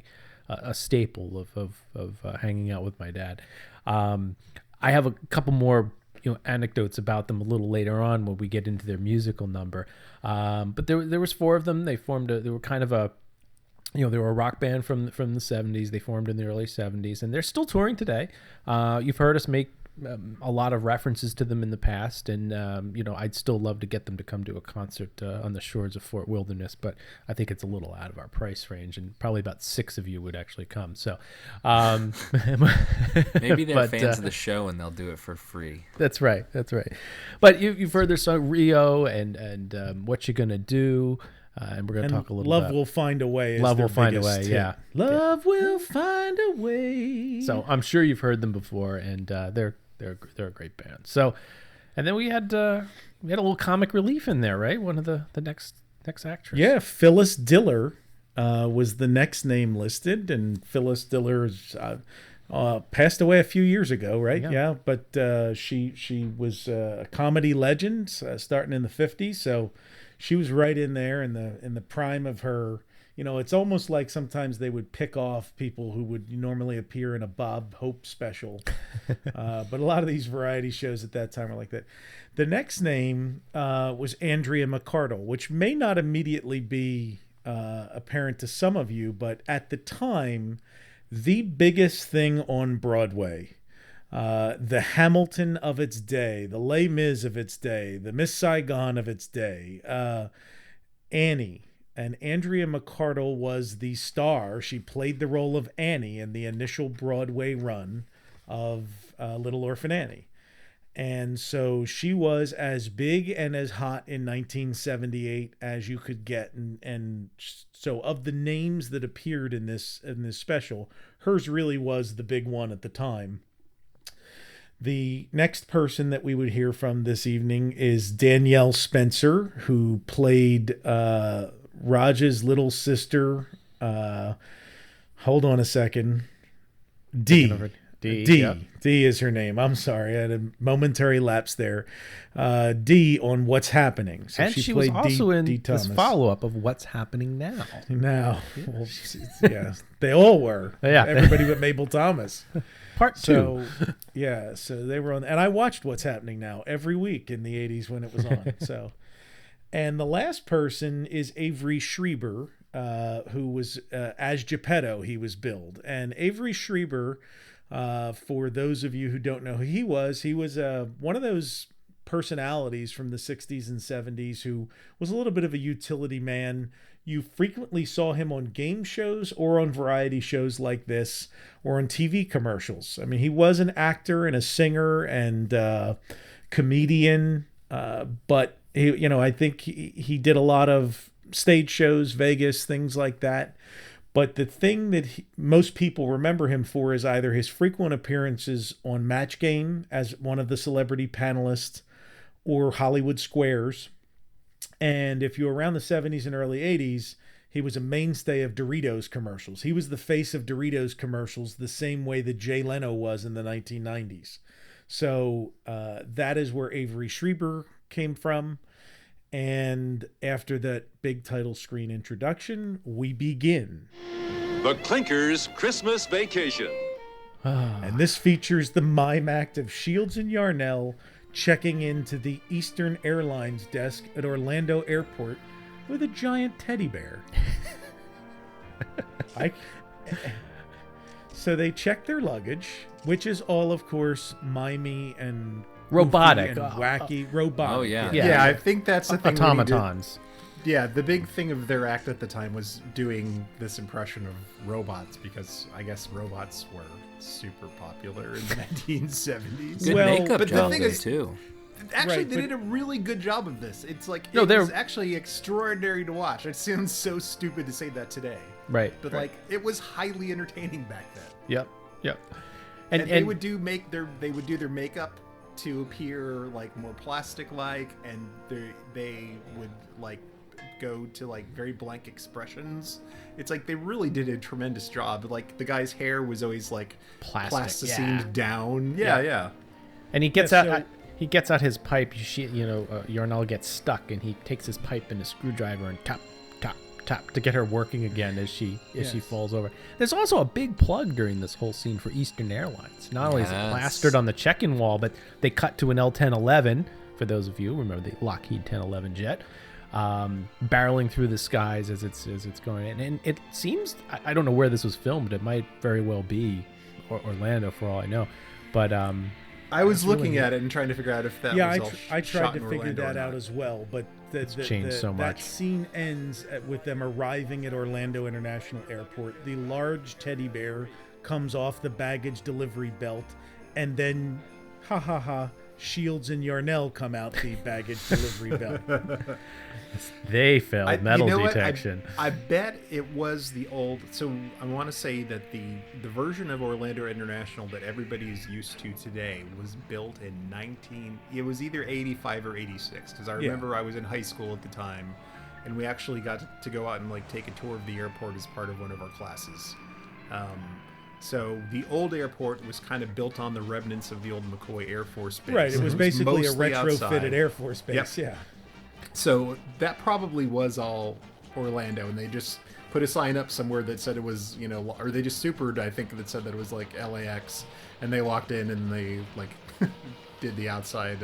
a staple of hanging out with my dad. I have a couple more anecdotes about them a little later on when we get into their musical number. But there was four of them. They were kind of they were a rock band from the 70s. They formed in the early 70s, and they're still touring today. You've heard us make a lot of references to them in the past, and I'd still love to get them to come to a concert on the shores of Fort Wilderness, but I think it's a little out of our price range, and probably about 6 of you would actually come. So maybe they're fans of the show and they'll do it for free. That's right. But you've heard their song Rio and What You Gonna Do. And we're going to talk a little Love about Will Find a Way. Love Will Find a Way, yeah. Love will find a way. So I'm sure you've heard them before, and they're a great band. So, and then we had a little comic relief in there, right? One of the next actress. Yeah, Phyllis Diller was the next name listed, and Phyllis Diller passed away a few years ago, right? Yeah, but she was a comedy legend starting in the 50s, so she was right in there in the prime of her. It's almost like sometimes they would pick off people who would normally appear in a Bob Hope special. But a lot of these variety shows at that time were like that. The next name was Andrea McArdle, which may not immediately be apparent to some of you, but at the time, the biggest thing on Broadway. The Hamilton of its day, the Les Mis of its day, the Miss Saigon of its day, Annie. And Andrea McArdle was the star. She played the role of Annie in the initial Broadway run of Little Orphan Annie. And so she was as big and as hot in 1978 as you could get. And so of the names that appeared in this special, hers really was the big one at the time. The next person that we would hear from this evening is Danielle Spencer, who played Raj's little sister. Hold on a second. D is her name. I'm sorry, I had a momentary lapse there. D on What's Happening. So and she was also in this follow-up of What's Happening Now. Well, yeah, they all were. Yeah, everybody but Mabel Thomas. Part 2. So they were on, and I watched What's Happening Now every week in the 80s when it was on. So And the last person is Avery Schreiber, who was, as Geppetto, he was billed. And Avery Schreiber, for those of you who don't know who he was one of those personalities from the 60s and 70s who was a little bit of a utility man. You frequently saw him on game shows or on variety shows like this or on TV commercials. I mean, he was an actor and a singer and comedian, but he, I think he did a lot of stage shows, Vegas, things like that. But the thing that most people remember him for is either his frequent appearances on Match Game as one of the celebrity panelists or Hollywood Squares. And if you're around the 70s and early 80s, he was a mainstay of Doritos commercials. He was the face of Doritos commercials the same way that Jay Leno was in the 1990s. So that is where Avery Schreiber came from. And after that big title screen introduction, we begin. The Clinkers Christmas Vacation. And this features the mime act of Shields and Yarnell checking into the Eastern Airlines desk at Orlando Airport with a giant teddy bear. So they check their luggage, which is all, of course, mimey and robotic and wacky, robotic. Oh, yeah. Yeah, I think that's the thing. Automatons. Yeah, the big thing of their act at the time was doing this impression of robots because I guess robots were super popular in the 1970s. Good makeup but job the thing though, is, too. Actually, they did a really good job of this. It's like No, it was actually extraordinary to watch. It sounds so stupid to say that today, Right. but like it was highly entertaining back then. Yep. And they would do their makeup to appear like more plastic like, and they would like go to like very blank expressions. It's like they really did a tremendous job. Like the guy's hair was always like plasticined down. Yeah. And he gets out. He gets out his pipe. Yarnell gets stuck, and he takes his pipe and a screwdriver and tap to get her working again as she falls over. There's also a big plug during this whole scene for Eastern Airlines. Not only is it plastered on the check-in wall, but they cut to an L-1011. For those of you who remember the Lockheed 1011 jet, barreling through the skies as it's going in. And it seems, I don't know where this was filmed. It might very well be Orlando for all I know. But I was looking at it and trying to figure out if that was all I tried shot to in figure Orlando that or out not. as well. But changed so that much. scene ends with them arriving at Orlando International Airport. The large teddy bear comes off the baggage delivery belt, and then, Shields and Yarnell come out the baggage delivery belt. They failed metal detection. I bet it was the old. So I want to say that the version of Orlando International that everybody is used to today was built in It was either 85 or 86 because I remember I was in high school at the time, and we actually got to go out and like take a tour of the airport as part of one of our classes. So the old airport was kind of built on the remnants of the old McCoy Air Force Base. Right, it was basically a mostly retrofitted outside. Air Force Base. Yep. Yeah. So that probably was all Orlando, and they just put a sign up somewhere that said it was, or they just supered, I think, that said that it was like LAX, and they walked in and they like did the outside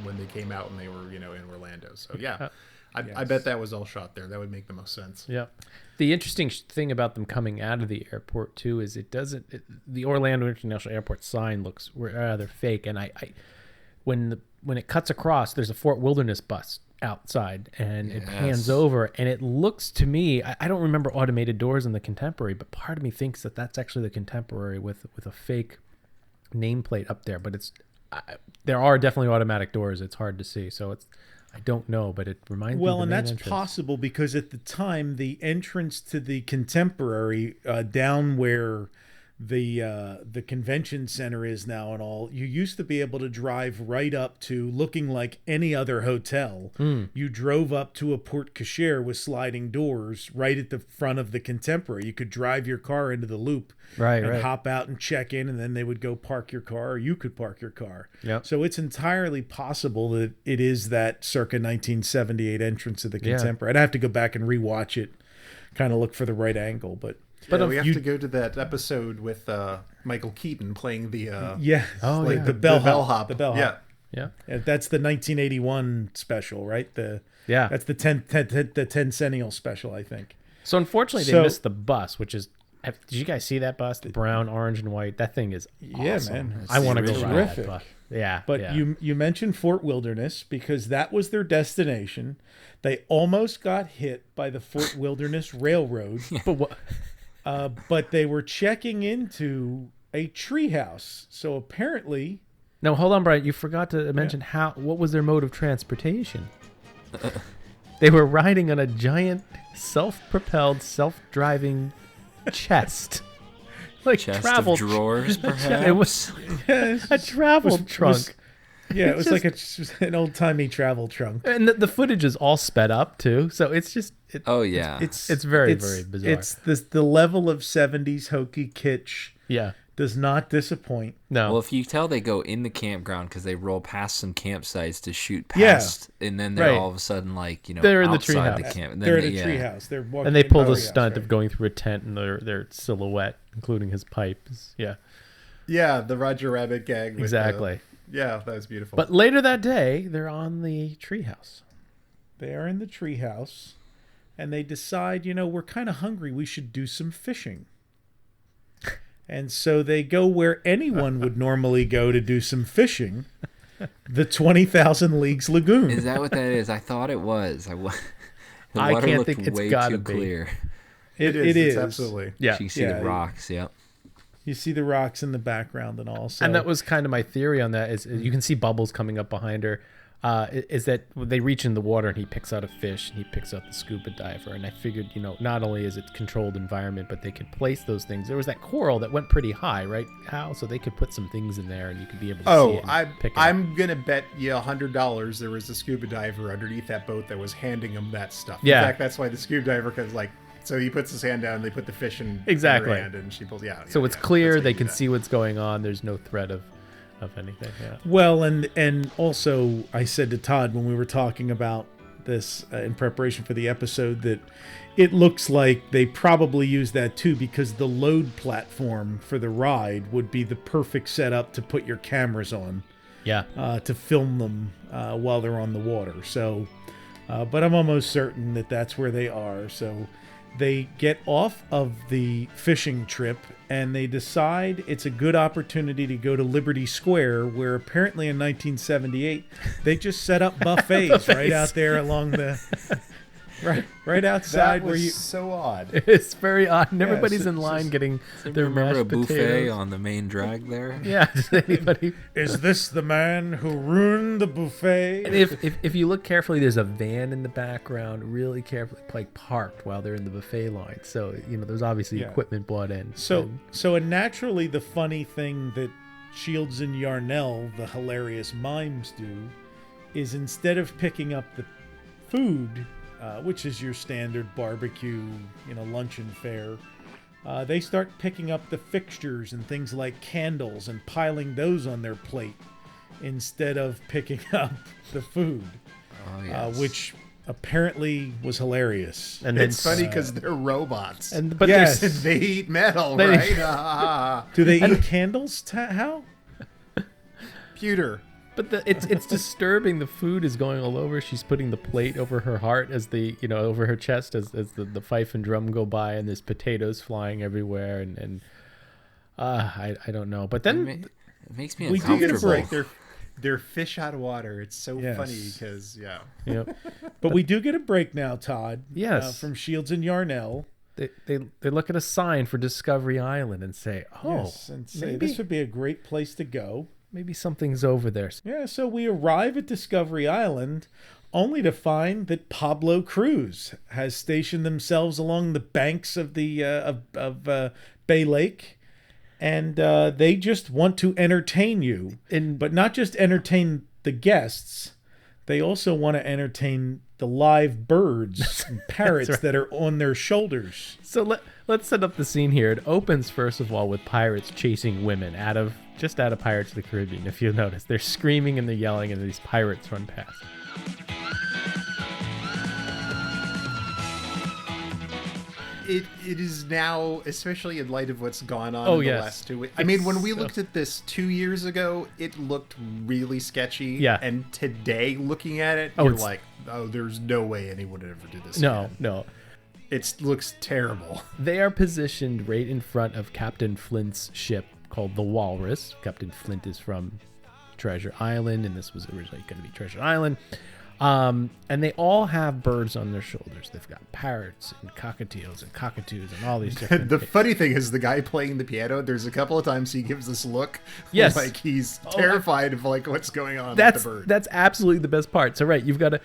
when they came out and they were, in Orlando. So yeah, I bet that was all shot there. That would make the most sense. Yeah. The interesting thing about them coming out of the airport too is the Orlando International Airport sign looks rather fake, and when it cuts across, there's a Fort Wilderness bus outside, and it pans over, and it looks to me, I don't remember automated doors in the Contemporary, but part of me thinks that that's actually the Contemporary with a fake nameplate up there, but there are definitely automatic doors. It's hard to see, so I don't know, but it reminds me of the and main that's entrance. possible because at the time the entrance to the Contemporary down where the convention center is now and all, you used to be able to drive right up to looking like any other hotel. You drove up to a porte cochere with sliding doors right at the front of the Contemporary. You could drive your car into the loop and hop out and check in, and then they would go park your car, or you could park your car. Yep. So So it's entirely possible that it is that circa 1978 entrance of the Contemporary. I'd have to go back and rewatch it, kind of look for the right angle, but we have to go to that episode with Michael Keaton playing the the bellhop. Yeah. Yeah. That's the 1981 special, right? That's the 10 Centennial special, I think. So unfortunately, they missed the bus, which is. Did you guys see that bus? The brown, orange, and white. That thing is awesome. Man. I want to go ride that bus. Yeah. But you mentioned Fort Wilderness because that was their destination. They almost got hit by the Fort Wilderness Railroad. But they were checking into a treehouse. So apparently... No, hold on, Brian. You forgot to mention what was their mode of transportation. They were riding on a giant self-propelled, self-driving chest. Like chest travel of drawers, perhaps? It was a travel trunk. It was like an old-timey travel trunk. And the footage is all sped up, too. So it's just... It's very, very bizarre. It's the level of 70s hokey kitsch. Yeah. Does not disappoint. No. Well, if you tell they go in the campground because they roll past some campsites to shoot past, and then they're all of a sudden they're in the outside treehouse. the camp. They're in a treehouse. They're walking and they pulled a treehouse, stunt of going through a tent and their silhouette, including his pipes. Yeah. Yeah, the Roger Rabbit gag. Exactly. That was beautiful. But later that day, they're on the treehouse. They are in the treehouse, and they decide, we're kind of hungry. We should do some fishing. And so they go where anyone would normally go to do some fishing, the 20,000 Leagues Lagoon. Is that what that is? I thought it was. The I water can't looked think it's way gotta too be. clear. It is. It's absolutely. Yeah. You see the rocks, yep. You see the rocks in the background and all. So. And that was kind of my theory on that is you can see bubbles coming up behind her. Is that they reach in the water and he picks out a fish and he picks out the scuba diver. And I figured, not only is it controlled environment, but they could place those things. There was that coral that went pretty high, right, Hal? So they could put some things in there and you could be able to see it. I'm going to bet you $100 there was a scuba diver underneath that boat that was handing him that stuff. Yeah. In fact, that's why the scuba diver, so he puts his hand down and they put the fish in exactly. her hand and she pulls, So it's clear they can see what's going on. There's no threat of anything. Yeah. Well, and also I said to Todd when we were talking about this in preparation for the episode that it looks like they probably use that too because the load platform for the ride would be the perfect setup to put your cameras on. Yeah. To film them while they're on the water. So, but I'm almost certain that that's where they are. So they get off of the fishing trip and they decide it's a good opportunity to go to Liberty Square, where apparently in 1978 they just set up buffets right out there along the right outside. That was so odd. It's very odd. And everybody's in line getting their remember mashed a buffet potatoes. on the main drag there? Yeah. Does anybody? Is this the man who ruined the buffet? And if you look carefully, there's a van in the background, really carefully, parked while they're in the buffet line. So there's obviously equipment brought in. So naturally, the funny thing that Shields and Yarnell, the hilarious mimes, do is instead of picking up the food, which is your standard barbecue, luncheon fare, they start picking up the fixtures and things like candles and piling those on their plate instead of picking up the food, which apparently was hilarious. And it's funny because they're robots. But yes, they eat metal, right? Do they eat candles? How? Pewter. But it's disturbing. The food is going all over. She's putting the plate over her heart as over her chest as the fife and drum go by, and there's potatoes flying everywhere, and I don't know. But then it makes me uncomfortable. We do get a break. They're fish out of water. It's so funny because But we do get a break now, Todd. Yes, from Shields and Yarnell. They look at a sign for Discovery Island and say, and say this would be a great place to go. Maybe something's over there. Yeah, so we arrive at Discovery Island only to find that Pablo Cruz has stationed themselves along the banks of the Bay Lake, and they just want to entertain you. But not just entertain the guests, they also want to entertain the live birds and parrots that are on their shoulders. So let's set up the scene here. It opens, first of all, with pirates chasing women out of Pirates of the Caribbean. If you'll notice, they're screaming and they're yelling, and these pirates run past. it is now, especially in light of what's gone on in the last 2 weeks. I It's mean, when we so- looked at this 2 years ago, it looked really sketchy. Yeah. And today, looking at it, Oh, you're it's- like, oh, there's no way anyone would ever do this. No, again. no. It looks terrible. They are positioned right in front of Captain Flint's ship called the Walrus. Captain Flint is from Treasure Island, and this was originally going to be Treasure Island. And they all have birds on their shoulders. They've got parrots and cockatiels and cockatoos and all these different The things. funny thing is, the guy playing the piano, there's a couple of times he gives this look. Yes. Like he's terrified of like what's going on with That's the bird. that's absolutely the best part. So right, you've got to.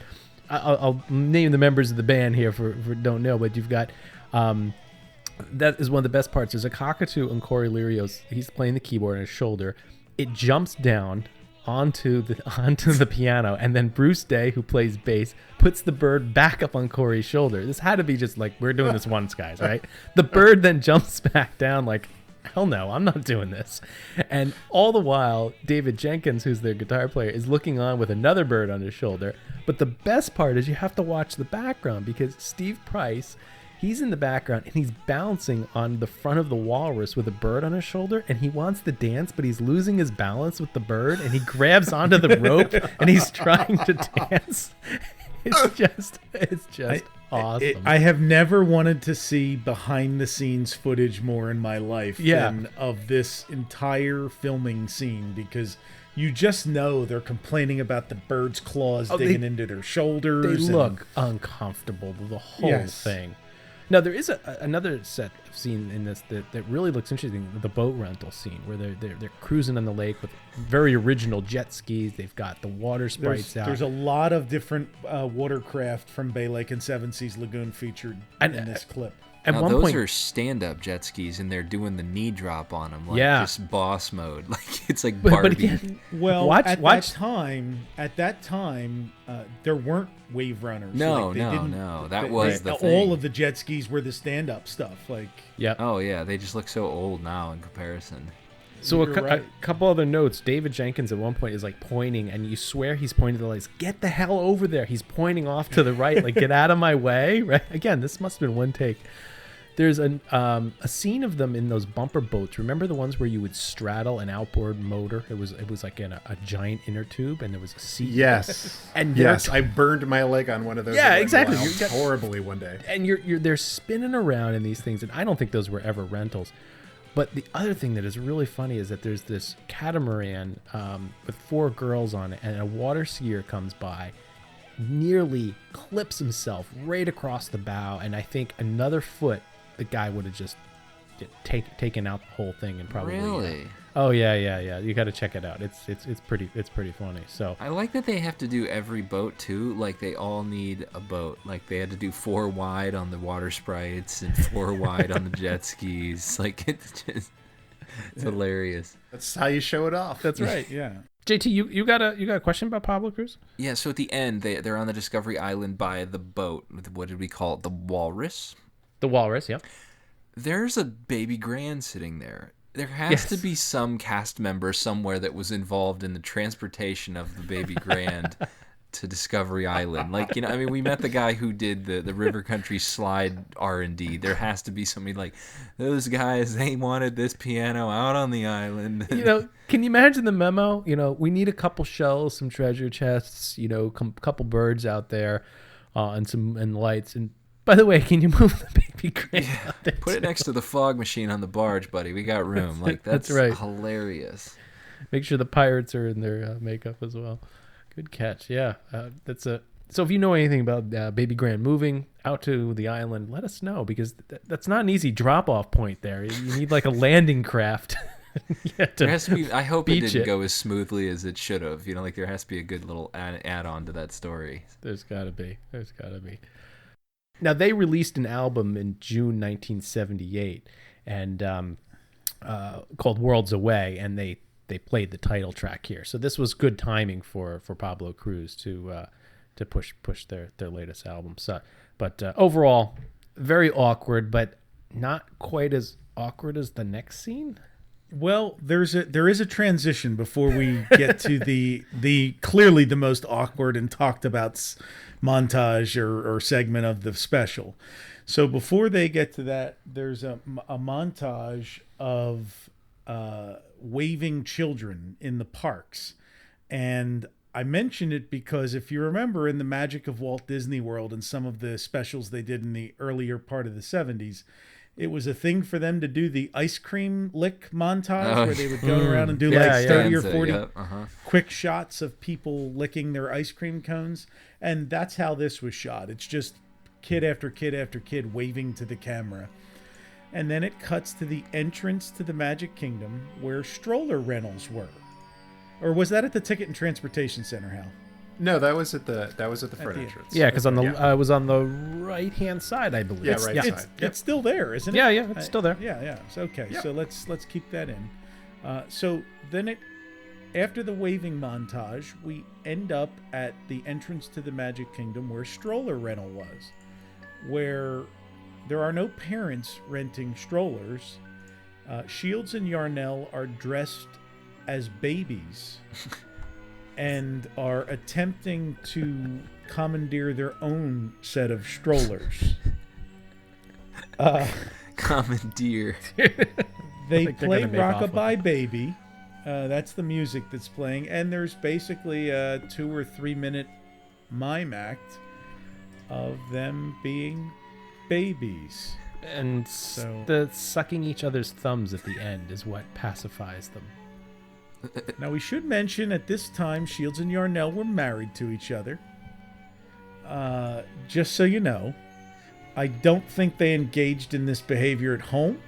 I'll name the members of the band here for don't know, but you've got. That is one of the best parts. There's a cockatoo on Corey Lirios. He's playing the keyboard on his shoulder. It jumps down onto the piano, and then Bruce Day, who plays bass, puts the bird back up on Corey's shoulder. This had to be just like, we're doing this once, guys, right? The bird then jumps back down like, hell no, I'm not doing this. And all the while, David Jenkins, who's their guitar player, is looking on with another bird on his shoulder. But the best part is you have to watch the background, because Steve Price, he's in the background and he's bouncing on the front of the Walrus with a bird on his shoulder, and he wants to dance, but he's losing his balance with the bird, and he grabs onto the rope and he's trying to dance. It's just awesome. I have never wanted to see behind the scenes footage more in my life than of this entire filming scene, because you just know they're complaining about the bird's claws digging into their shoulders. They look uncomfortable, the whole thing. Now, there is another set scene in this that really looks interesting, the boat rental scene, where they're cruising on the lake with very original jet skis. They've got the water sprites out. There's a lot of different watercraft from Bay Lake and Seven Seas Lagoon featured in this clip. At now, one those point, are stand-up jet skis, and they're doing the knee drop on them, like just boss mode. Like it's like Barbie. But again, well, at that time, there weren't wave runners. No, like, no. That was the thing. All of the jet skis were the stand-up stuff. Like, Oh yeah, they just look so old now in comparison. So a couple other notes. David Jenkins at one point is like pointing, and you swear he's pointing to the lights. Get the hell over there! He's pointing off to the right, like get out of my way. Right? Again, this must have been one take. There's a scene of them in those bumper boats. Remember the ones where you would straddle an outboard motor? It was like in a giant inner tube, and there was a seat. Yes, and yes, I burned my leg on one of those. Yeah, exactly. Horribly one day. And they're spinning around in these things, and I don't think those were ever rentals. But the other thing that is really funny is that there's this catamaran with 4 girls on it, and a water skier comes by, nearly clips himself right across the bow, and I think another foot, the guy would have just taken out the whole thing and probably. Really? Oh yeah. You got to check it out. It's pretty funny. So I like that they have to do every boat too. Like they all need a boat. Like they had to do 4 wide on the water sprites and 4 wide on the jet skis. Like it's hilarious. That's how you show it off. That's right. Yeah. JT, you got a question about Pablo Cruz? Yeah. So at the end, they're on the Discovery Island by the boat. What did we call it? The Walrus. The Walrus. Yeah. There's a baby Grand sitting there. There has to be some cast member somewhere that was involved in the transportation of the baby Grand to Discovery Island. Like, you know, I mean, we met the guy who did the River Country slide R&D. There has to be somebody like, those guys, they wanted this piano out on the island. You know, can you imagine the memo? You know, we need a couple shells, some treasure chests, you know, couple birds out there, and lights. And by the way, can you move the baby Grand out there? Put it next to the fog machine on the barge, buddy. We got room. Like that's right. Hilarious. Make sure the pirates are in their makeup as well. Good catch. Yeah, So if you know anything about Baby Grand moving out to the island, let us know, because that's not an easy drop-off point there. You need like a landing craft. There has to be. I hope it didn't go as smoothly as it should have. You know, like there has to be a good little add-on to that story. There's got to be. Now, they released an album in June 1978 and called Worlds Away, and they played the title track here. So this was good timing for Pablo Cruz to push their latest album. So, but overall, very awkward, but not quite as awkward as the next scene. Well, there is a transition before we get to the clearly the most awkward and talked about montage or segment of the special. So before they get to that, there's a montage of waving children in the parks, and I mention it because if you remember in the Magic of Walt Disney World and some of the specials they did in the earlier part of the 70s. It was a thing for them to do the ice cream lick montage where they would go around and do 30 or 40 quick shots of people licking their ice cream cones. And that's how this was shot. It's just kid after kid after kid waving to the camera. And then it cuts to the entrance to the Magic Kingdom where stroller rentals were. Or was that at the Ticket and Transportation Center, Hal? No, that was at the front entrance. Yeah, because it was on the right hand side, I believe. Yeah, right side. It's still there, isn't it? Yeah, it's still there. Yeah. So, okay, so let's keep that in. So then after the waving montage, we end up at the entrance to the Magic Kingdom where stroller rental was, where there are no parents renting strollers. Shields and Yarnell are dressed as babies. And are attempting to commandeer their own set of strollers. Commandeer. They play Rockabye Baby. That's the music that's playing. And there's basically a 2 or 3 minute mime act of them being babies. And the sucking each other's thumbs at the end is what pacifies them. Now, we should mention at this time, Shields and Yarnell were married to each other. Just so you know, I don't think they engaged in this behavior at home.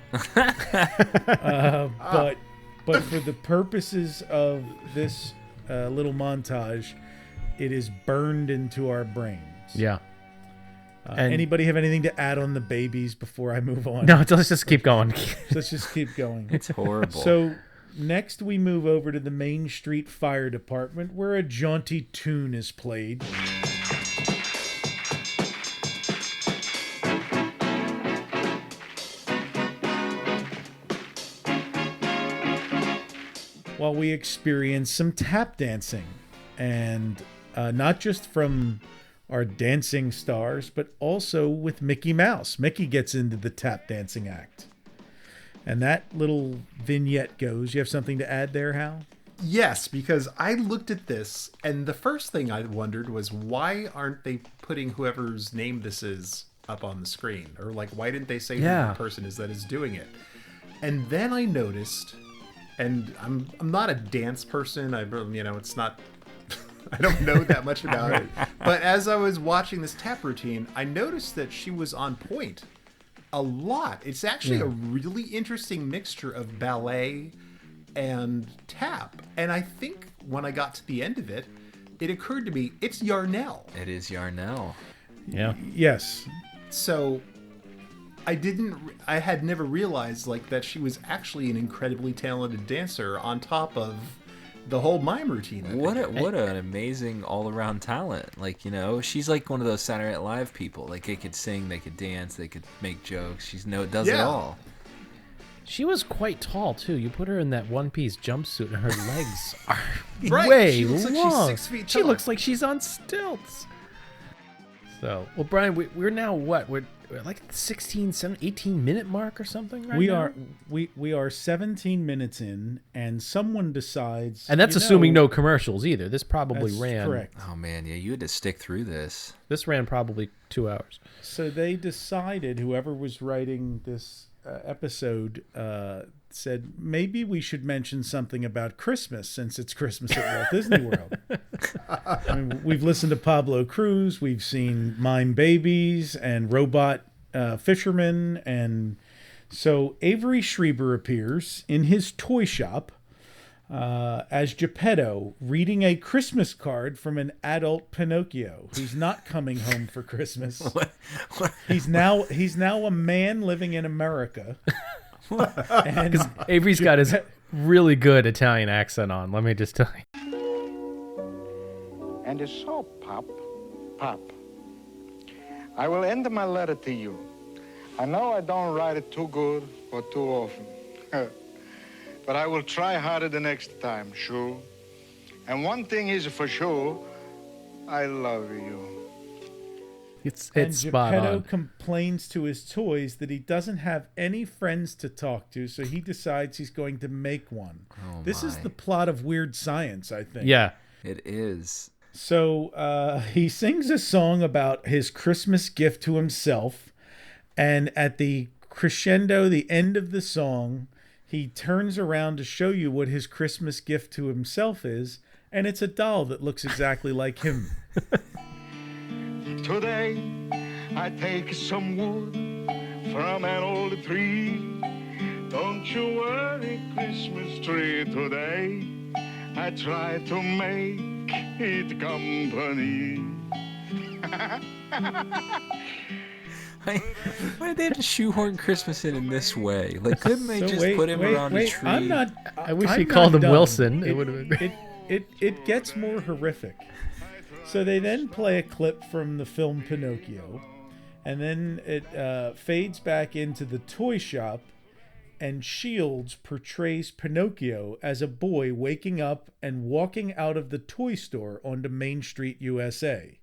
But for the purposes of this little montage, it is burned into our brains. Yeah. Anybody have anything to add on the babies before I move on? No, let's just keep going. Let's just keep going. It's horrible. So next we move over to the Main Street Fire Department where a jaunty tune is played. While we experience some tap dancing, and not just from our dancing stars, but also with Mickey Mouse. Mickey gets into the tap dancing act. And that little vignette goes. You have something to add there, Hal? Yes, because I looked at this, and the first thing I wondered was why aren't they putting whoever's name this is up on the screen? Or like, why didn't they say who the person is that is doing it? And then I noticed, and I'm not a dance person. It's not. I don't know that much about it. But as I was watching this tap routine, I noticed that she was on point a lot. It's actually a really interesting mixture of ballet and tap. And I think when I got to the end of it, it occurred to me, it's Yarnell. It is Yarnell. Yeah. Yes. So I had never realized that she was actually an incredibly talented dancer on top of the whole mime routine. What an amazing all-around talent. She's like one of those Saturday Night Live people. They could sing, they could dance, they could make jokes. Does it all. She was quite tall too. You put her in that one-piece jumpsuit and her legs are right. way she looks long. Like she's 6 feet tall. She looks like she's on stilts. So, well, Brian, we're now what? We're like 16, 17, 18 minute mark or something right now? We are 17 minutes in, and someone decides... And that's assuming no commercials either. This probably ran... correct. Oh, man, yeah, you had to stick through this. This ran probably 2 hours. So they decided, whoever was writing this episode said, maybe we should mention something about Christmas, since it's Christmas at Walt Disney World. I mean, we've listened to Pablo Cruz, we've seen Mime Babies and Robot Fishermen, and so Avery Schreiber appears in his toy shop as Geppetto, reading a Christmas card from an adult Pinocchio who's not coming home for Christmas. What? He's now a man living in America. Because Avery's got his really good Italian accent on, let me just tell you. And so, Pop, I will end my letter to you. I know I don't write it too good or too often. But but I will try harder the next time, sure. And one thing is for sure, I love you. It's and spot Geppetto on. complains to his toys that he doesn't have any friends to talk to, so he decides he's going to make one. Oh, this is my. the plot of Weird Science, I think. Yeah. It is. So he sings a song about his Christmas gift to himself, and at the crescendo, the end of the song, he turns around to show you what his Christmas gift to himself is, and it's a doll that looks exactly like him. Today, I take some wood from an old tree. Don't you worry, Christmas tree. Today, I try to make it company. Why did they have to shoehorn Christmas in this way? Like, couldn't they just put him around a tree? I wish he called him Wilson. It would have been. It gets more horrific. So they then play a clip from the film Pinocchio, and then it fades back into the toy shop, and Shields portrays Pinocchio as a boy waking up and walking out of the toy store onto Main Street, USA.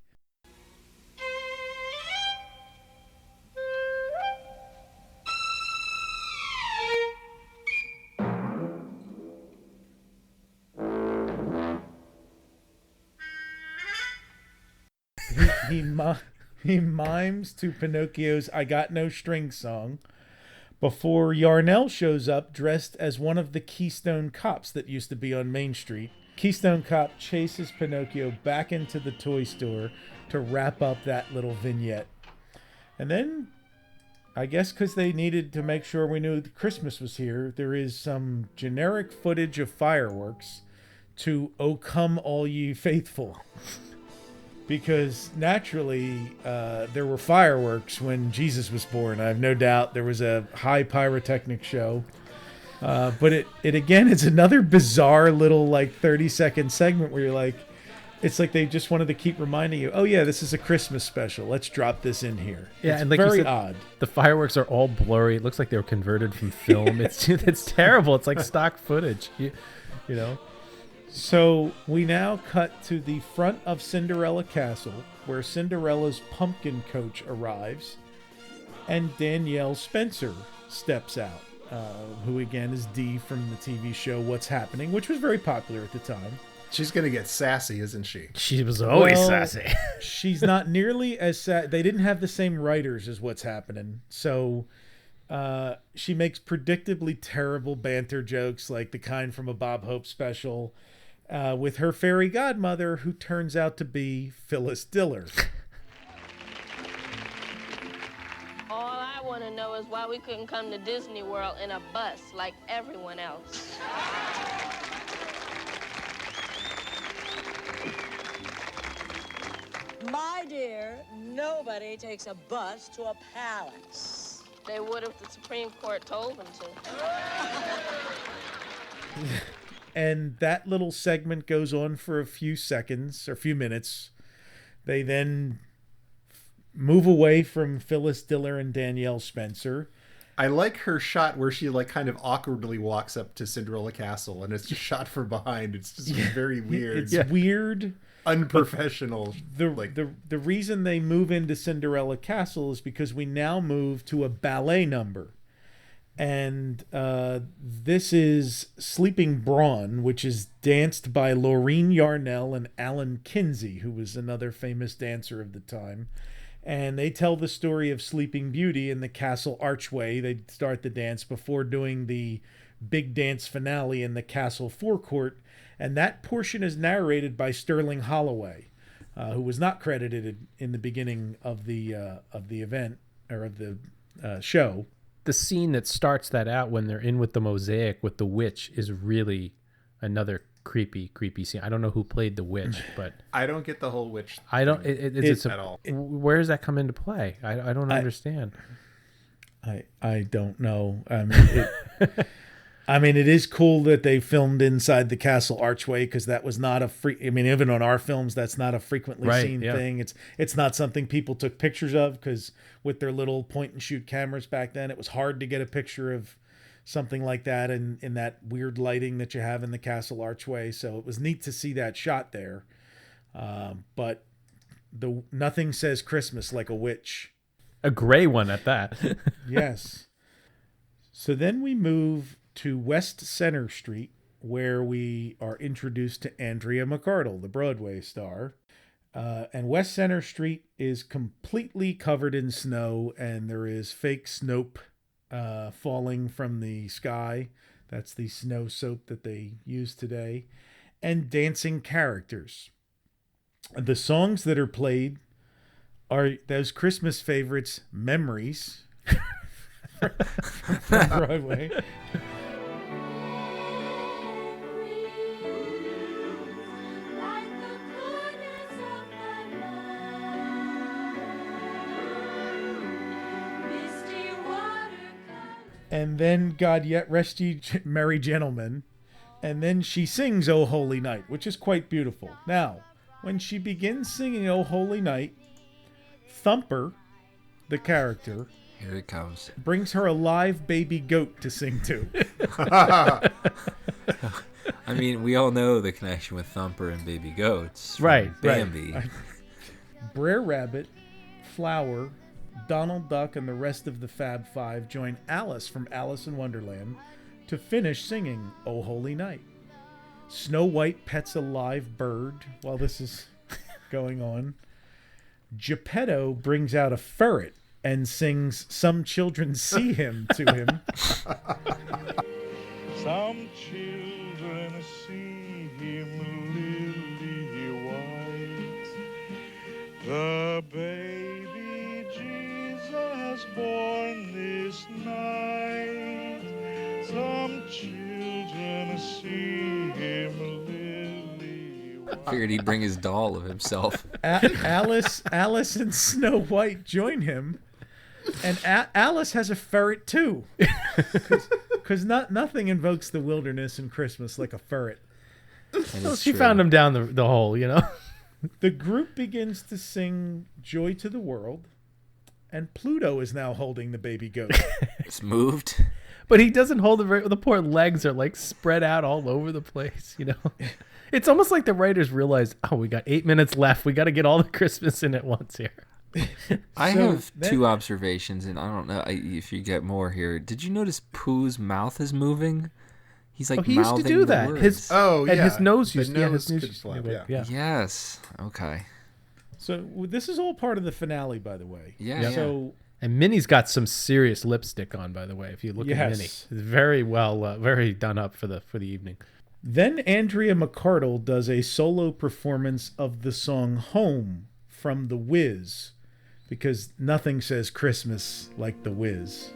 He mimes to Pinocchio's "I Got No Strings" song before Yarnell shows up dressed as one of the Keystone Cops that used to be on Main Street. Keystone Cop chases Pinocchio back into the toy store to wrap up that little vignette. And then, I guess because they needed to make sure we knew that Christmas was here, there is some generic footage of fireworks to "O Come All Ye Faithful." Because naturally, there were fireworks when Jesus was born. I have no doubt there was a high pyrotechnic show. But it again, it's another bizarre little 30-second segment where you're like, it's like they just wanted to keep reminding you, oh yeah, this is a Christmas special. Let's drop this in here. Yeah, it's and like very you said, odd. The fireworks are all blurry. It looks like they were converted from film. It's terrible. It's like stock footage. You know. So we now cut to the front of Cinderella Castle, where Cinderella's pumpkin coach arrives, and Danielle Spencer steps out, who again is Dee from the TV show What's Happening, which was very popular at the time. She's going to get sassy, isn't she? She was always sassy. She's not nearly as they didn't have the same writers as What's Happening, so she makes predictably terrible banter jokes like the kind from a Bob Hope special, with her fairy godmother, who turns out to be Phyllis Diller. All I want to know is why we couldn't come to Disney World in a bus like everyone else. My dear, nobody takes a bus to a palace. They would if the Supreme Court told them to. And that little segment goes on for a few seconds or a few minutes. They then move away from Phyllis Diller and Danielle Spencer. I like her shot where she kind of awkwardly walks up to Cinderella Castle, and it's just shot from behind. It's just very weird. It's weird, unprofessional. The reason they move into Cinderella Castle is because we now move to a ballet number. And this is Sleeping Brawn, which is danced by Laureen Yarnell and Alan Kinsey, who was another famous dancer of the time. And they tell the story of Sleeping Beauty in the castle archway. They start the dance before doing the big dance finale in the castle forecourt. And that portion is narrated by Sterling Holloway, who was not credited in the beginning of the event or of the show. The scene that starts that out when they're in with the mosaic with the witch is really another creepy scene. I don't know who played the witch, but I don't get the whole witch. I don't. It's at all. Where does that come into play? I don't understand. I don't know. I mean, it is cool that they filmed inside the castle archway, because that was not even on our films, that's not a frequently seen thing. It's not something people took pictures of, because with their little point and shoot cameras back then, it was hard to get a picture of something like that in that weird lighting that you have in the castle archway. So it was neat to see that shot there. But nothing says Christmas like a witch. A gray one at that. Yes. So then we move to West Center Street, where we are introduced to Andrea McArdle, the Broadway star. And West Center Street is completely covered in snow, and there is fake Snope falling from the sky. That's the snow soap that they use today. And dancing characters. The songs that are played are those Christmas favorites, Memories from Broadway. And then God Yet Rest Ye Merry Gentlemen. And then she sings O Holy Night, which is quite beautiful. Now, when she begins singing O Holy Night, Thumper, the character, here it comes, brings her a live baby goat to sing to. I mean, we all know the connection with Thumper and baby goats. Right, Bambi. Right. Brer Rabbit, Flower, Donald Duck, and the rest of the Fab Five join Alice from Alice in Wonderland to finish singing O Holy Night. Snow White pets a live bird while this is going on. Geppetto brings out a ferret and sings Some Children See Him to him. Some children see him lily white, the baby Jesus born this night. Some children see him lily white. I figured he'd bring his doll of himself. Alice and Snow White join him, and Alice has a ferret too, because nothing invokes the wilderness and Christmas like a ferret. Well, she found him down the hole, you know. The group begins to sing Joy to the World, and Pluto is now holding the baby goat. It's moved. But he doesn't hold the poor legs are like spread out all over the place, you know. It's almost like the writers realized, oh, we got 8 minutes left. We got to get all the Christmas in at once here. I have two observations, and I don't know if you get more here. Did you notice Pooh's mouth is moving? He's like he mouthing used to do the that. words. And his nose used to flap. Yeah. Yes. Okay. So this is all part of the finale, by the way. Yeah. So and Minnie's got some serious lipstick on, by the way. If you look at Minnie, it's very well, very done up for the evening. Then Andrea McArdle does a solo performance of the song Home from The Wiz, because nothing says Christmas like The Wiz.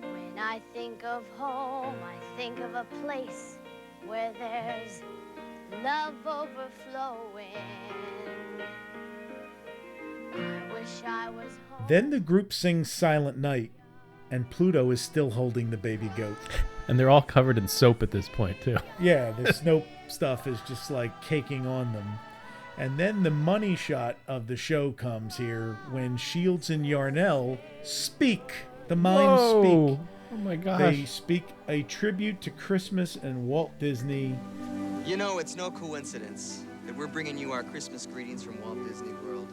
When I think of home, I think of a place where there's love overflowing. I wish I was home. Then the group sings Silent Night, and Pluto is still holding the baby goat. And they're all covered in soap at this point, too. Yeah, the Snope stuff is just like caking on them. And then the money shot of the show comes here when Shields and Yarnell speak. The mimes speak. Oh my gosh. They speak a tribute to Christmas and Walt Disney. You know, it's no coincidence that we're bringing you our Christmas greetings from Walt Disney World.